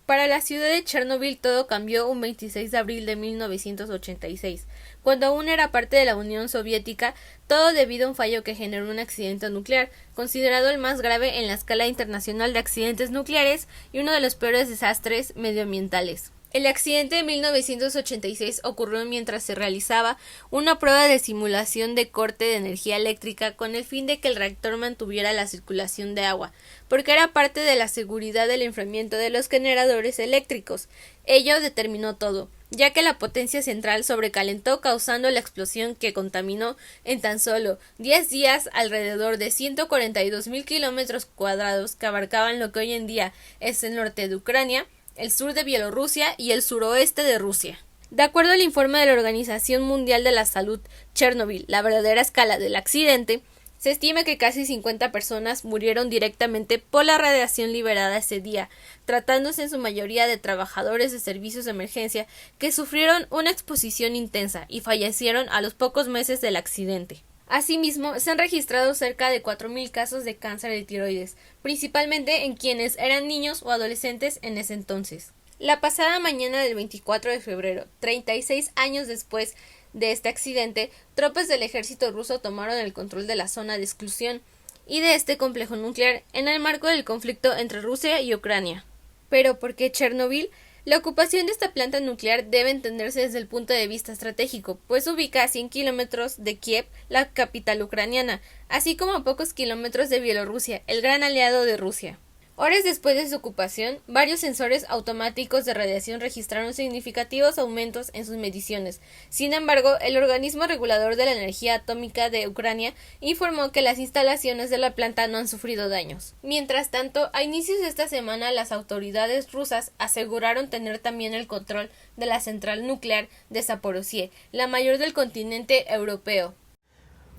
Para la ciudad de Chernobyl todo cambió un 26 de abril de 1986, cuando aún era parte de la Unión Soviética, todo debido a un fallo que generó un accidente nuclear, considerado el más grave en la escala internacional de accidentes nucleares y uno de los peores desastres medioambientales. El accidente de 1986 ocurrió mientras se realizaba una prueba de simulación de corte de energía eléctrica con el fin de que el reactor mantuviera la circulación de agua, porque era parte de la seguridad del enfriamiento de los generadores eléctricos. Ello determinó todo, ya que la potencia central sobrecalentó causando la explosión que contaminó en tan solo 10 días alrededor de 142.000 kilómetros cuadrados que abarcaban lo que hoy en día es el norte de Ucrania, el sur de Bielorrusia y el suroeste de Rusia. De acuerdo al informe de la Organización Mundial de la Salud, Chernobyl, la verdadera escala del accidente, se estima que casi 50 personas murieron directamente por la radiación liberada ese día, tratándose en su mayoría de trabajadores de servicios de emergencia que sufrieron una exposición intensa y fallecieron a los pocos meses del accidente. Asimismo, se han registrado cerca de 4.000 casos de cáncer de tiroides, principalmente en quienes eran niños o adolescentes en ese entonces. La pasada mañana del 24 de febrero, 36 años después de este accidente, tropas del ejército ruso tomaron el control de la zona de exclusión y de este complejo nuclear en el marco del conflicto entre Rusia y Ucrania. ¿Pero por qué Chernobyl? La ocupación de esta planta nuclear debe entenderse desde el punto de vista estratégico, pues ubica a 100 kilómetros de Kiev, la capital ucraniana, así como a pocos kilómetros de Bielorrusia, el gran aliado de Rusia. Horas después de su ocupación, varios sensores automáticos de radiación registraron significativos aumentos en sus mediciones. Sin embargo, el organismo regulador de la energía atómica de Ucrania informó que las instalaciones de la planta no han sufrido daños. Mientras tanto, a inicios de esta semana, las autoridades rusas aseguraron tener también el control de la central nuclear de Zaporozhye, la mayor del continente europeo.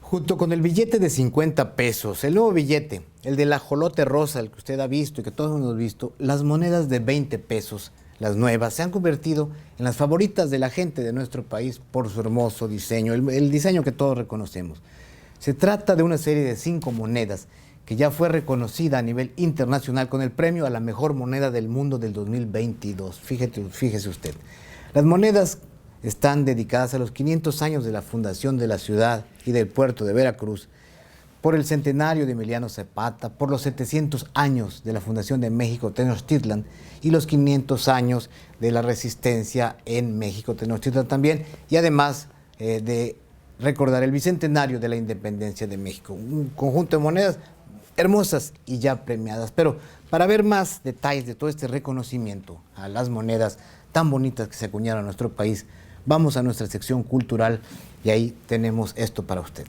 Junto con el billete de 50 pesos, el nuevo billete, el del ajolote rosa, el que usted ha visto y que todos hemos visto, las monedas de 20 pesos, las nuevas, se han convertido en las favoritas de la gente de nuestro país por su hermoso diseño, el diseño que todos reconocemos. Se trata de una serie de 5 monedas que ya fue reconocida a nivel internacional con el premio a la mejor moneda del mundo del 2022. Fíjese usted. Las monedas están dedicadas a los 500 años de la fundación de la ciudad y del puerto de Veracruz, por el centenario de Emiliano Zapata, por los 700 años de la fundación de México Tenochtitlan y los 500 años de la resistencia en México Tenochtitlan también, y además de recordar el bicentenario de la independencia de México. Un conjunto de monedas hermosas y ya premiadas. Pero para ver más detalles de todo este reconocimiento a las monedas tan bonitas que se acuñaron a nuestro país, vamos a nuestra sección cultural y ahí tenemos esto para usted.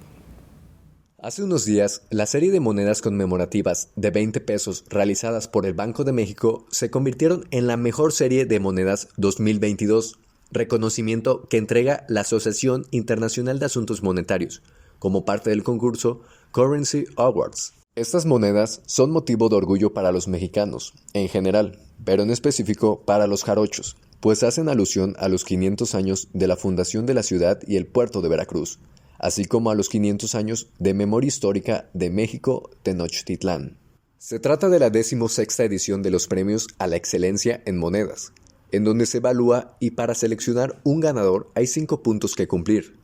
Hace unos días, la serie de monedas conmemorativas de 20 pesos realizadas por el Banco de México se convirtieron en la mejor serie de monedas 2022, reconocimiento que entrega la Asociación Internacional de Asuntos Monetarios, como parte del concurso Currency Awards. Estas monedas son motivo de orgullo para los mexicanos, en general, pero en específico para los jarochos, pues hacen alusión a los 500 años de la fundación de la ciudad y el puerto de Veracruz, así como a los 500 años de memoria histórica de México Tenochtitlán. Se trata de la 16ª edición de los premios a la excelencia en monedas, en donde se evalúa y para seleccionar un ganador hay 5 puntos que cumplir: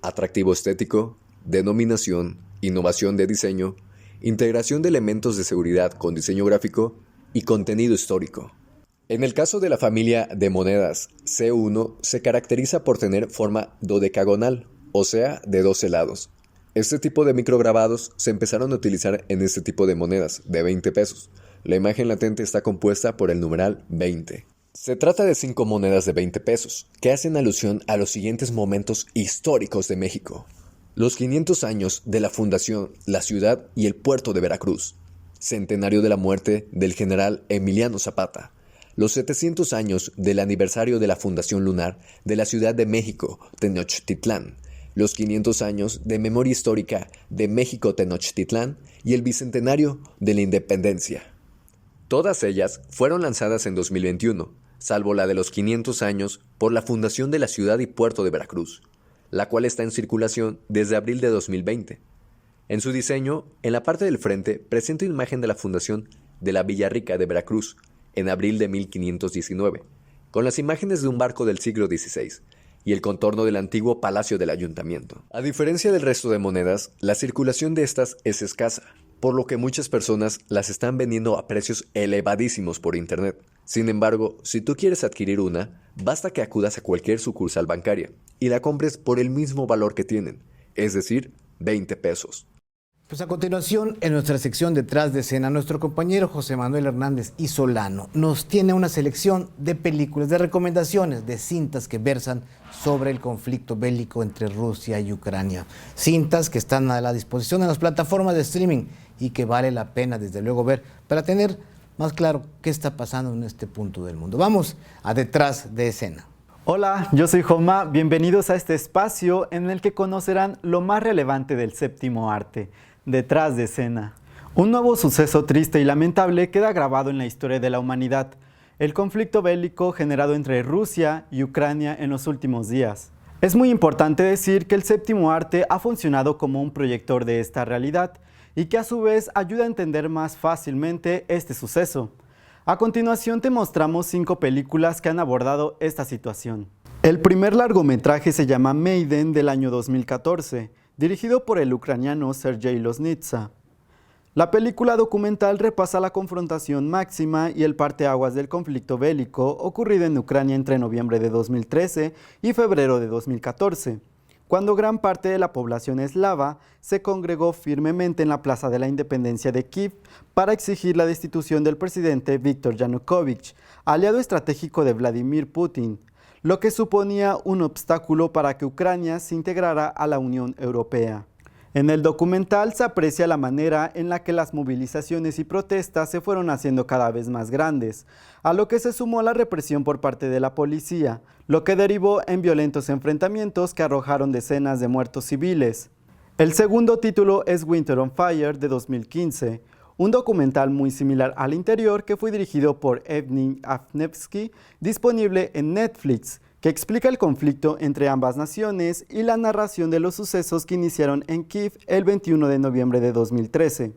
atractivo estético, denominación, innovación de diseño, integración de elementos de seguridad con diseño gráfico y contenido histórico. En el caso de la familia de monedas C1 se caracteriza por tener forma dodecagonal, o sea, de 12 lados. Este tipo de micrograbados se empezaron a utilizar en este tipo de monedas de 20 pesos. La imagen latente está compuesta por el numeral 20. Se trata de 5 monedas de 20 pesos, que hacen alusión a los siguientes momentos históricos de México: los 500 años de la fundación, la ciudad y el puerto de Veracruz, centenario de la muerte del general Emiliano Zapata, los 700 años del aniversario de la fundación lunar de la Ciudad de México Tenochtitlán, los 500 años de memoria histórica de México Tenochtitlán y el bicentenario de la independencia. Todas ellas fueron lanzadas en 2021, salvo la de los 500 años por la fundación de la ciudad y puerto de Veracruz, la cual está en circulación desde abril de 2020. En su diseño, en la parte del frente, presenta una imagen de la fundación de la Villarrica de Veracruz, en abril de 1519, con las imágenes de un barco del siglo XVI y el contorno del antiguo Palacio del Ayuntamiento. A diferencia del resto de monedas, la circulación de estas es escasa, por lo que muchas personas las están vendiendo a precios elevadísimos por internet. Sin embargo, si tú quieres adquirir una, basta que acudas a cualquier sucursal bancaria y la compres por el mismo valor que tienen, es decir, 20 pesos. Pues a continuación, en nuestra sección Detrás de Escena, nuestro compañero José Manuel Hernández y Solano nos tiene una selección de películas, de recomendaciones, de cintas que versan sobre el conflicto bélico entre Rusia y Ucrania. Cintas que están a la disposición de las plataformas de streaming y que vale la pena desde luego ver para tener más claro qué está pasando en este punto del mundo. Vamos a Detrás de Escena. Hola, yo soy Joma, bienvenidos a este espacio en el que conocerán lo más relevante del séptimo arte, Detrás de Escena. Un nuevo suceso triste y lamentable queda grabado en la historia de la humanidad, el conflicto bélico generado entre Rusia y Ucrania en los últimos días. Es muy importante decir que el séptimo arte ha funcionado como un proyector de esta realidad y que a su vez ayuda a entender más fácilmente este suceso. A continuación te mostramos 5 películas que han abordado esta situación. El primer largometraje se llama Maiden del año 2014, dirigido por el ucraniano Sergei Loznitsa. La película documental repasa la confrontación máxima y el parteaguas del conflicto bélico ocurrido en Ucrania entre noviembre de 2013 y febrero de 2014, cuando gran parte de la población eslava se congregó firmemente en la Plaza de la Independencia de Kiev para exigir la destitución del presidente Viktor Yanukovych, aliado estratégico de Vladimir Putin, lo que suponía un obstáculo para que Ucrania se integrara a la Unión Europea. En el documental se aprecia la manera en la que las movilizaciones y protestas se fueron haciendo cada vez más grandes, a lo que se sumó la represión por parte de la policía, lo que derivó en violentos enfrentamientos que arrojaron decenas de muertos civiles. El segundo título es Winter on Fire de 2015, un documental muy similar al anterior que fue dirigido por Evgeny Afnevsky, disponible en Netflix, que explica el conflicto entre ambas naciones y la narración de los sucesos que iniciaron en Kiev el 21 de noviembre de 2013,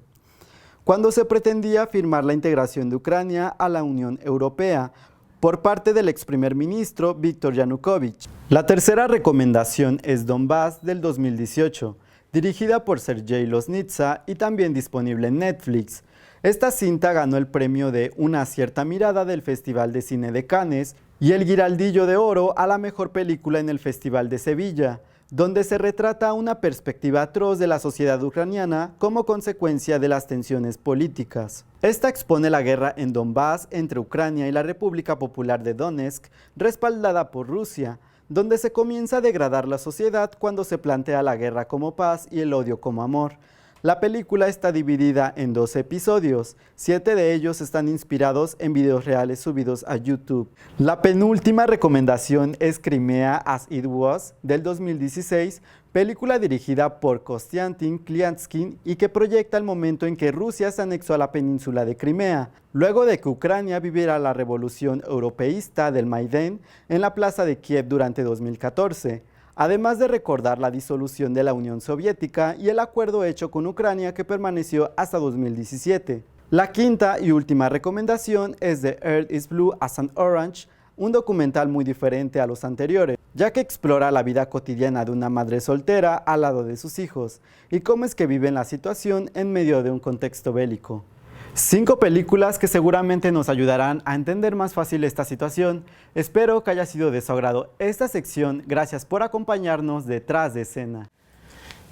cuando se pretendía firmar la integración de Ucrania a la Unión Europea por parte del ex primer ministro Viktor Yanukovych. La tercera recomendación es Donbass del 2018, dirigida por Sergei Loznitsa y también disponible en Netflix. Esta cinta ganó el premio de Una cierta mirada del Festival de Cine de Cannes y el Giraldillo de Oro a la mejor película en el Festival de Sevilla, donde se retrata una perspectiva atroz de la sociedad ucraniana como consecuencia de las tensiones políticas. Esta expone la guerra en Donbass entre Ucrania y la República Popular de Donetsk, respaldada por Rusia, donde se comienza a degradar la sociedad cuando se plantea la guerra como paz y el odio como amor. La película está dividida en 12 episodios, 7 de ellos están inspirados en videos reales subidos a YouTube. La penúltima recomendación es Crimea as It Was del 2016, película dirigida por Konstantin Kliansky y que proyecta el momento en que Rusia se anexó a la península de Crimea, luego de que Ucrania viviera la revolución europeísta del Maidán en la plaza de Kiev durante 2014. Además de recordar la disolución de la Unión Soviética y el acuerdo hecho con Ucrania que permaneció hasta 2017. La quinta y última recomendación es The Earth is Blue as an Orange, un documental muy diferente a los anteriores, ya que explora la vida cotidiana de una madre soltera al lado de sus hijos y cómo es que viven la situación en medio de un contexto bélico. 5 películas que seguramente nos ayudarán a entender más fácil esta situación. Espero que haya sido de su agrado esta sección. Gracias por acompañarnos Detrás de Escena.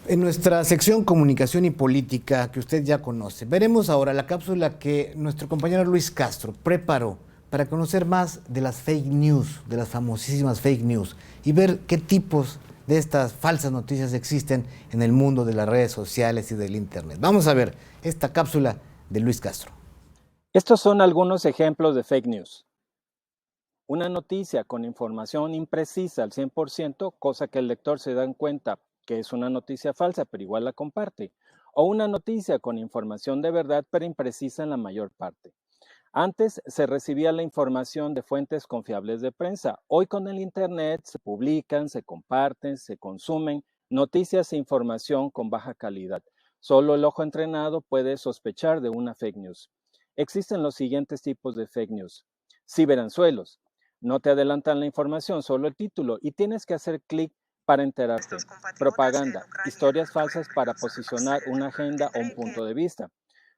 En nuestra sección Comunicación y Política, que usted ya conoce, veremos ahora la cápsula que nuestro compañero Luis Castro preparó para conocer más de las fake news, de las famosísimas fake news, y ver qué tipos de estas falsas noticias existen en el mundo de las redes sociales y del internet. Vamos a ver esta cápsula de Luis Castro. Estos son algunos ejemplos de fake news. Una noticia con información imprecisa al 100%, cosa que el lector se da cuenta que es una noticia falsa, pero igual la comparte. O una noticia con información de verdad, pero imprecisa en la mayor parte. Antes se recibía la información de fuentes confiables de prensa. Hoy con el Internet se publican, se comparten, se consumen noticias e información con baja calidad. Solo el ojo entrenado puede sospechar de una fake news. Existen los siguientes tipos de fake news. Ciberanzuelos. No te adelantan la información, solo el título, y tienes que hacer clic para enterarte. Propaganda. Historias falsas para posicionar una agenda o un punto de vista.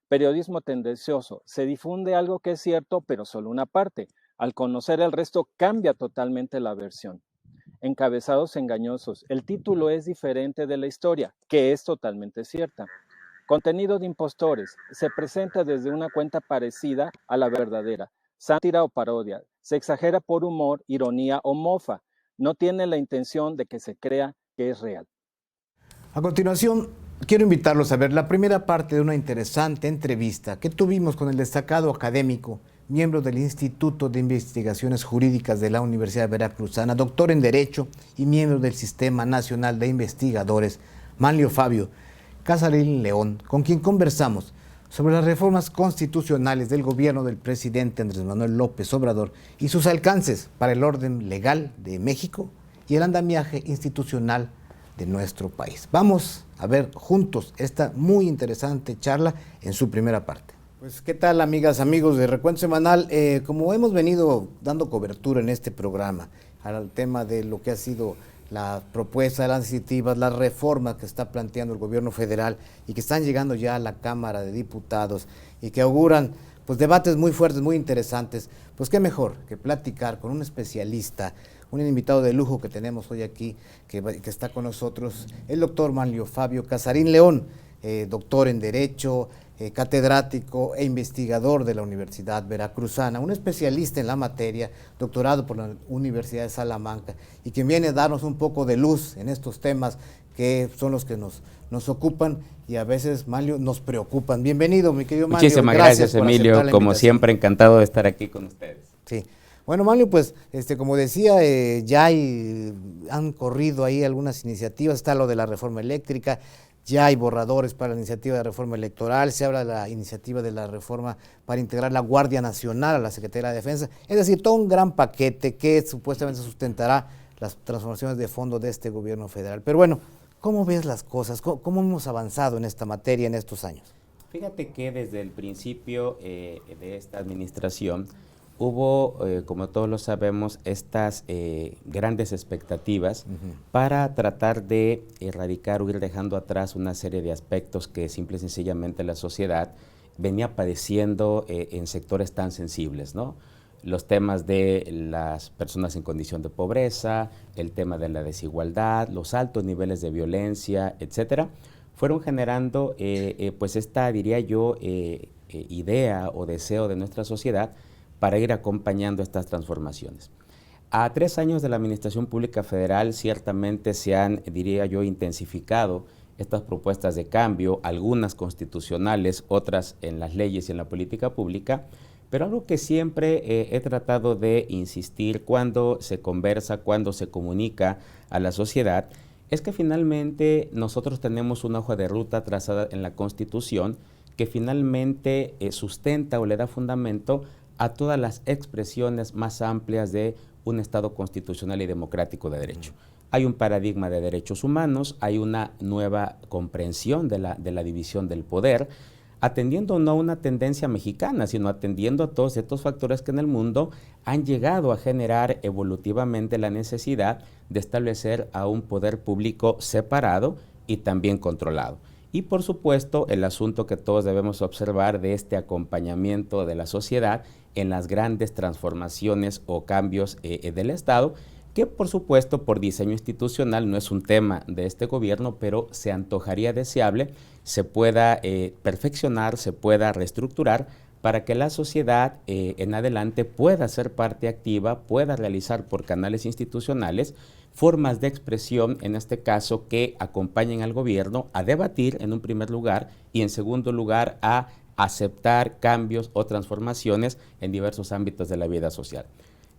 Periodismo tendencioso. Se difunde algo que es cierto, pero solo una parte. Al conocer el resto, cambia totalmente la versión. Encabezados engañosos. El título es diferente de la historia, que es totalmente cierta. Contenido de impostores. Se presenta desde una cuenta parecida a la verdadera. Sátira o parodia. Se exagera por humor, ironía o mofa. No tiene la intención de que se crea que es real. A continuación, quiero invitarlos a ver la primera parte de una interesante entrevista que tuvimos con el destacado académico, miembro del Instituto de Investigaciones Jurídicas de la Universidad Veracruzana, doctor en Derecho y miembro del Sistema Nacional de Investigadores, Manlio Fabio Casarín León, con quien conversamos sobre las reformas constitucionales del gobierno del presidente Andrés Manuel López Obrador y sus alcances para el orden legal de México y el andamiaje institucional de nuestro país. Vamos a ver juntos esta muy interesante charla en su primera parte. Pues, ¿qué tal, amigas, amigos de Recuento Semanal? Como hemos venido dando cobertura en este programa al tema de lo que ha sido la propuesta, las iniciativas, las reformas que está planteando el gobierno federal y que están llegando ya a la Cámara de Diputados y que auguran pues debates muy fuertes, muy interesantes, pues qué mejor que platicar con un especialista, un invitado de lujo que tenemos hoy aquí, que está con nosotros, el doctor Manlio Fabio Casarín León, doctor en Derecho, catedrático e investigador de la Universidad Veracruzana, un especialista en la materia, doctorado por la Universidad de Salamanca, y quien viene a darnos un poco de luz en estos temas que son los que nos ocupan y a veces, Manlio, nos preocupan. Bienvenido, mi querido Manlio. Muchísimas gracias, Emilio. Como siempre, encantado de estar aquí con ustedes. Sí. Bueno, Manlio, pues, como decía, ya han corrido ahí algunas iniciativas, está lo de la reforma eléctrica, ya hay borradores para la iniciativa de reforma electoral, se habla de la iniciativa de la reforma para integrar la Guardia Nacional a la Secretaría de Defensa, es decir, todo un gran paquete que supuestamente sustentará las transformaciones de fondo de este gobierno federal. Pero bueno, ¿cómo ves las cosas? ¿Cómo hemos avanzado en esta materia en estos años? Fíjate que desde el principio de esta administración hubo, como todos lo sabemos, estas grandes expectativas para tratar de erradicar o ir dejando atrás una serie de aspectos que simple y sencillamente la sociedad venía padeciendo en sectores tan sensibles, ¿no? Los temas de las personas en condición de pobreza, el tema de la desigualdad, los altos niveles de violencia, etcétera, fueron generando pues esta, diría yo, idea o deseo de nuestra sociedad para ir acompañando estas transformaciones. A 3 años de la Administración Pública Federal ciertamente se han, diría yo, intensificado estas propuestas de cambio, algunas constitucionales, otras en las leyes y en la política pública, pero algo que siempre he tratado de insistir cuando se conversa, cuando se comunica a la sociedad, es que finalmente nosotros tenemos una hoja de ruta trazada en la Constitución que finalmente sustenta o le da fundamento a todas las expresiones más amplias de un Estado constitucional y democrático de derecho. Hay un paradigma de derechos humanos, hay una nueva comprensión de la división del poder, atendiendo no a una tendencia mexicana, sino atendiendo a todos estos factores que en el mundo han llegado a generar evolutivamente la necesidad de establecer a un poder público separado y también controlado. Y por supuesto, el asunto que todos debemos observar de este acompañamiento de la sociedad en las grandes transformaciones o cambios del Estado, que por supuesto por diseño institucional no es un tema de este gobierno, pero se antojaría deseable, se pueda perfeccionar, se pueda reestructurar para que la sociedad en adelante pueda ser parte activa, pueda realizar por canales institucionales formas de expresión, en este caso, que acompañen al gobierno a debatir en un primer lugar y en segundo lugar a aceptar cambios o transformaciones en diversos ámbitos de la vida social.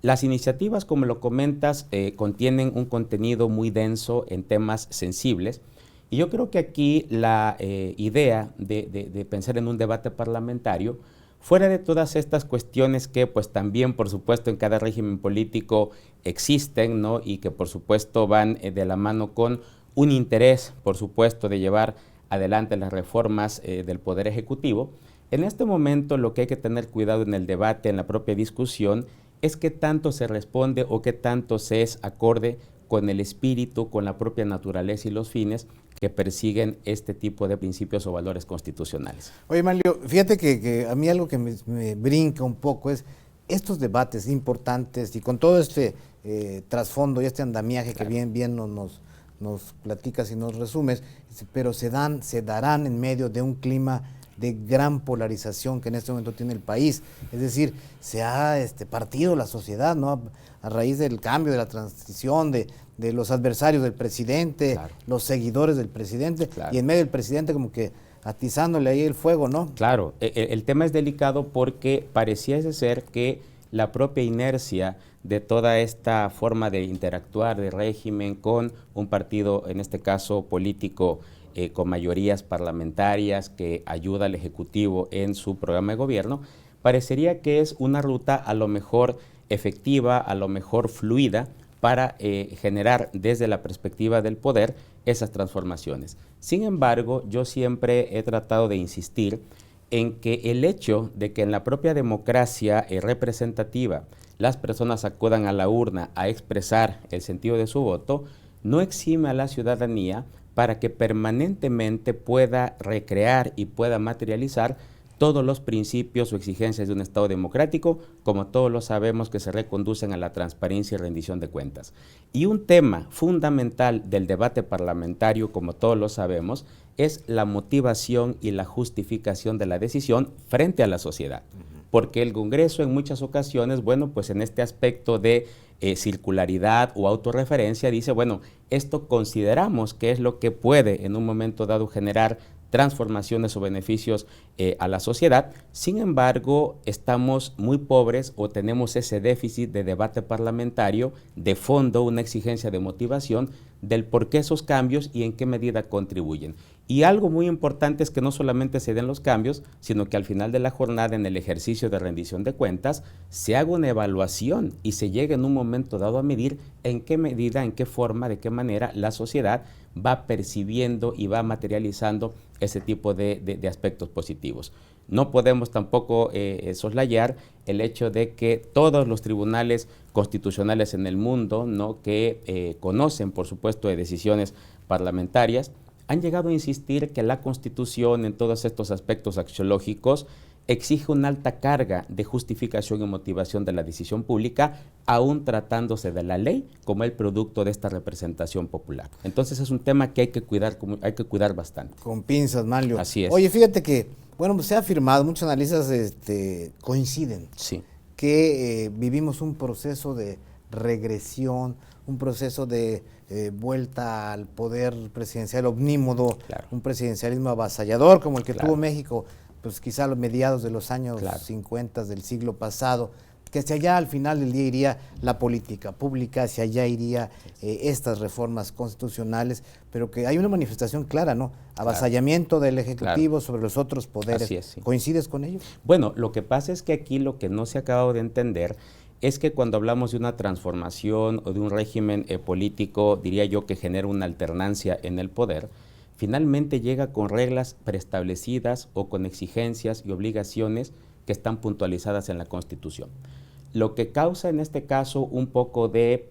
Las iniciativas, como lo comentas, contienen un contenido muy denso en temas sensibles y yo creo que aquí la idea de pensar en un debate parlamentario Fuera de todas estas cuestiones que pues también por supuesto en cada régimen político existen, ¿no? Y que por supuesto van de la mano con un interés por supuesto de llevar adelante las reformas del Poder Ejecutivo, en este momento lo que hay que tener cuidado en el debate, en la propia discusión, es qué tanto se responde o qué tanto se es acorde con el espíritu, con la propia naturaleza y los fines que persiguen este tipo de principios o valores constitucionales. Oye, Manlio, fíjate que a mí algo que me brinca un poco es estos debates importantes y con todo este trasfondo y este andamiaje que bien nos platicas y nos resumes, pero se darán en medio de un clima de gran polarización que en este momento tiene el país. Es decir, se ha partido la sociedad, ¿no? A raíz del cambio, de la transición, de los adversarios del presidente, claro, los seguidores del presidente, claro, y en medio del presidente como que atizándole ahí el fuego, ¿no? Claro, el tema es delicado porque pareciese ser que la propia inercia de toda esta forma de interactuar de régimen con un partido, en este caso político, con mayorías parlamentarias que ayuda al Ejecutivo en su programa de gobierno, parecería que es una ruta a lo mejor efectiva, a lo mejor fluida, para generar desde la perspectiva del poder esas transformaciones. Sin embargo, yo siempre he tratado de insistir en que el hecho de que en la propia democracia representativa las personas acudan a la urna a expresar el sentido de su voto, no exime a la ciudadanía para que permanentemente pueda recrear y pueda materializar todos los principios o exigencias de un Estado democrático, como todos lo sabemos que se reconducen a la transparencia y rendición de cuentas. Y un tema fundamental del debate parlamentario, como todos lo sabemos, es la motivación y la justificación de la decisión frente a la sociedad. Porque el Congreso en muchas ocasiones, bueno, pues en este aspecto de circularidad o autorreferencia dice, bueno, esto consideramos que es lo que puede en un momento dado generar transformaciones o beneficios a la sociedad. Sin embargo, estamos muy pobres o tenemos ese déficit de debate parlamentario, de fondo, una exigencia de motivación del por qué esos cambios y en qué medida contribuyen. Y algo muy importante es que no solamente se den los cambios, sino que al final de la jornada, en el ejercicio de rendición de cuentas, se haga una evaluación y se llegue en un momento dado a medir en qué medida, en qué forma, de qué manera la sociedad va percibiendo y va materializando ese tipo de aspectos positivos. No podemos tampoco soslayar el hecho de que todos los tribunales constitucionales en el mundo, ¿no?, que conocen, por supuesto, de decisiones parlamentarias, han llegado a insistir que la Constitución en todos estos aspectos axiológicos exige una alta carga de justificación y motivación de la decisión pública, aún tratándose de la ley como el producto de esta representación popular. Entonces es un tema que hay que cuidar bastante. Con pinzas, Manlio. Así es. Oye, fíjate que, bueno, pues se ha afirmado, muchos analistas coinciden, sí, que vivimos un proceso de regresión, un proceso de vuelta al poder presidencial omnímodo, claro, un presidencialismo avasallador como el que tuvo México, pues quizá a los mediados de los años 50 del siglo pasado, que hacia allá al final del día iría la política pública, hacia allá iría estas reformas constitucionales, pero que hay una manifestación clara, ¿no? Avasallamiento del Ejecutivo sobre los otros poderes. Así es, sí. ¿Coincides con ello? Bueno, lo que pasa es que aquí lo que no se ha acabado de entender es que cuando hablamos de una transformación o de un régimen político, diría yo, que genera una alternancia en el poder, finalmente llega con reglas preestablecidas o con exigencias y obligaciones que están puntualizadas en la Constitución. Lo que causa en este caso un poco de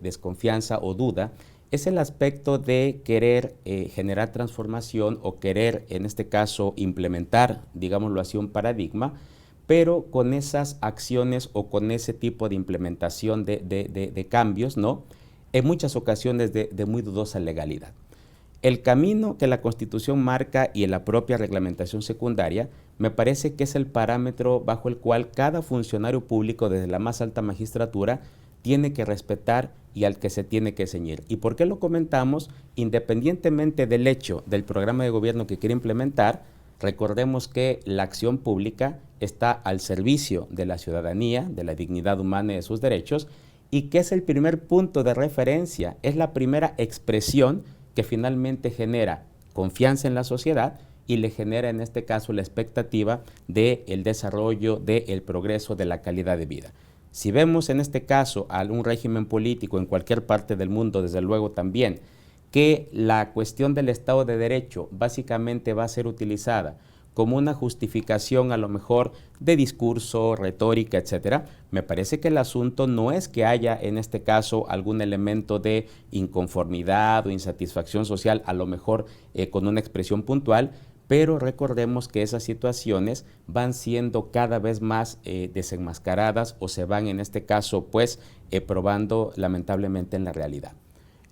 desconfianza o duda es el aspecto de querer generar transformación o querer, en este caso, implementar, digámoslo así, un paradigma, pero con esas acciones o con ese tipo de implementación de cambios, ¿no?, en muchas ocasiones de muy dudosa legalidad. El camino que la Constitución marca y en la propia reglamentación secundaria me parece que es el parámetro bajo el cual cada funcionario público desde la más alta magistratura tiene que respetar y al que se tiene que ceñir. ¿Y por qué lo comentamos? Independientemente del hecho del programa de gobierno que quiere implementar, recordemos que la acción pública está al servicio de la ciudadanía, de la dignidad humana y de sus derechos, y que es el primer punto de referencia, es la primera expresión que finalmente genera confianza en la sociedad y le genera en este caso la expectativa del desarrollo, del progreso, de la calidad de vida. Si vemos en este caso a un régimen político en cualquier parte del mundo, desde luego también, que la cuestión del Estado de Derecho básicamente va a ser utilizada como una justificación a lo mejor de discurso, retórica, etcétera, me parece que el asunto no es que haya en este caso algún elemento de inconformidad o insatisfacción social, a lo mejor con una expresión puntual, pero recordemos que esas situaciones van siendo cada vez más desenmascaradas o se van en este caso pues probando lamentablemente en la realidad.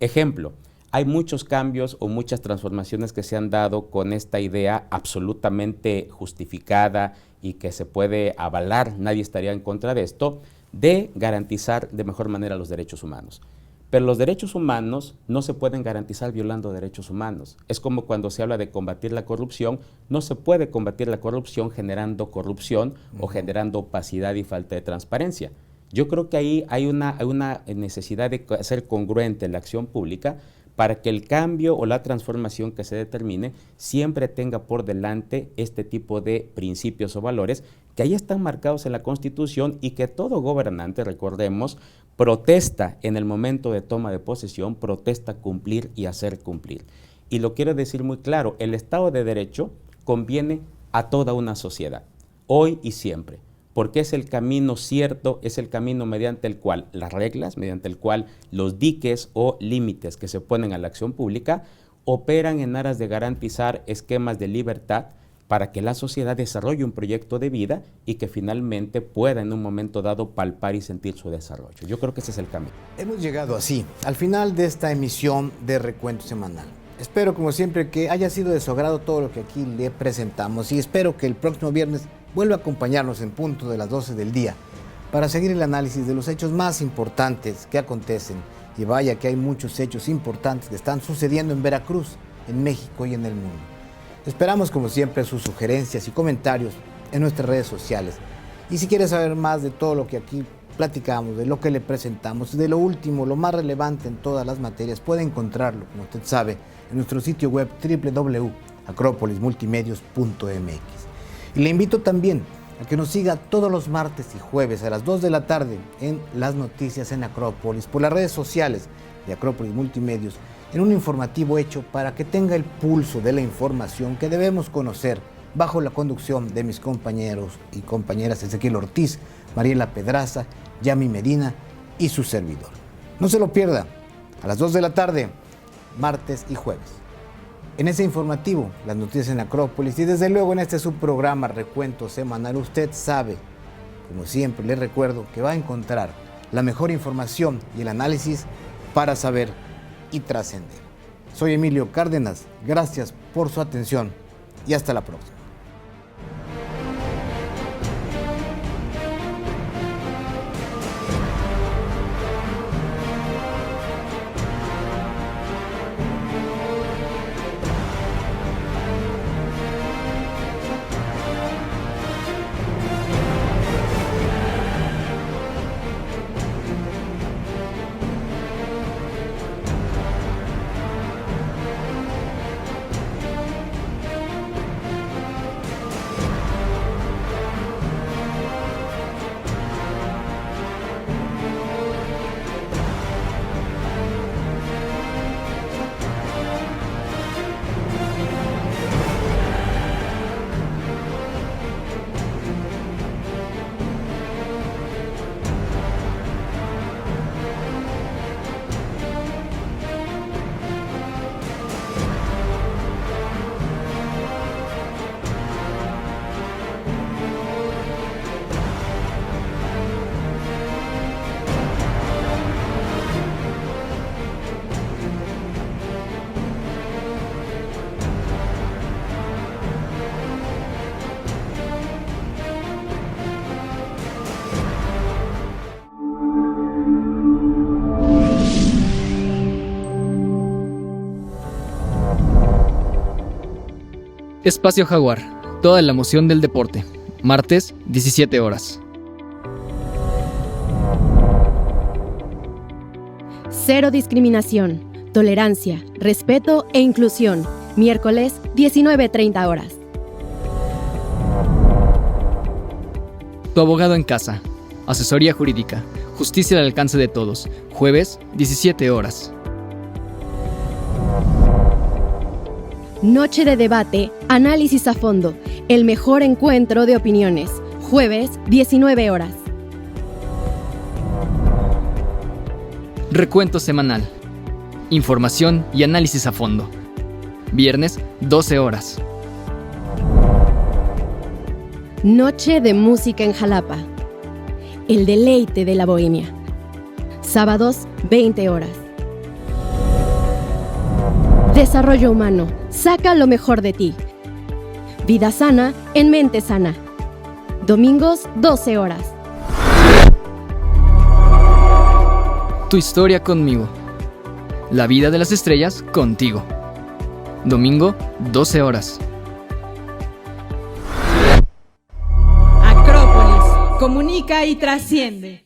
Ejemplo, hay muchos cambios o muchas transformaciones que se han dado con esta idea absolutamente justificada y que se puede avalar, nadie estaría en contra de esto, de garantizar de mejor manera los derechos humanos. Pero los derechos humanos no se pueden garantizar violando derechos humanos. Es como cuando se habla de combatir la corrupción, no se puede combatir la corrupción generando corrupción o generando opacidad y falta de transparencia. Yo creo que ahí hay una necesidad de ser congruente en la acción pública para que el cambio o la transformación que se determine siempre tenga por delante este tipo de principios o valores que ahí están marcados en la Constitución y que todo gobernante, recordemos, protesta en el momento de toma de posesión, protesta cumplir y hacer cumplir. Y lo quiero decir muy claro, el Estado de Derecho conviene a toda una sociedad, hoy y siempre, porque es el camino cierto, es el camino mediante el cual las reglas, mediante el cual los diques o límites que se ponen a la acción pública operan en aras de garantizar esquemas de libertad para que la sociedad desarrolle un proyecto de vida y que finalmente pueda en un momento dado palpar y sentir su desarrollo. Yo creo que ese es el camino. Hemos llegado así al final de esta emisión de Recuento Semanal. Espero, como siempre, que haya sido de su agrado todo lo que aquí le presentamos y espero que el próximo viernes vuelva a acompañarnos en punto de las 12 del día para seguir el análisis de los hechos más importantes que acontecen. Y vaya que hay muchos hechos importantes que están sucediendo en Veracruz, en México y en el mundo. Esperamos, como siempre, sus sugerencias y comentarios en nuestras redes sociales. Y si quiere saber más de todo lo que aquí platicamos, de lo que le presentamos, de lo último, lo más relevante en todas las materias, puede encontrarlo, como usted sabe, en nuestro sitio web www.acropolismultimedios.mx. Y le invito también a que nos siga todos los martes y jueves a las 2 de la tarde en Las Noticias en Acrópolis, por las redes sociales de Acrópolis Multimedios, en un informativo hecho para que tenga el pulso de la información que debemos conocer, bajo la conducción de mis compañeros y compañeras Ezequiel Ortiz, Mariela Pedraza, Yami Medina y su servidor. No se lo pierda, a las 2 de la tarde, martes y jueves. En ese informativo, Las Noticias en Acrópolis, y desde luego en este subprograma Recuento Semanal, usted sabe, como siempre le recuerdo, que va a encontrar la mejor información y el análisis para saber y trascender. Soy Emilio Cárdenas, gracias por su atención y hasta la próxima. Espacio Jaguar, toda la emoción del deporte. Martes, 17 horas. Cero discriminación, tolerancia, respeto e inclusión. Miércoles, 19:30 horas. Tu abogado en casa. Asesoría jurídica. Justicia al alcance de todos. Jueves, 17 horas. Noche de debate, análisis a fondo. El mejor encuentro de opiniones. Jueves, 19 horas. Recuento semanal. Información y análisis a fondo. Viernes, 12 horas. Noche de música en Jalapa. El deleite de la bohemia. Sábados, 20 horas. Desarrollo humano. Saca lo mejor de ti. Vida sana en mente sana. Domingos, 12 horas. Tu historia conmigo. La vida de las estrellas contigo. Domingo, 12 horas. Acrópolis, comunica y trasciende.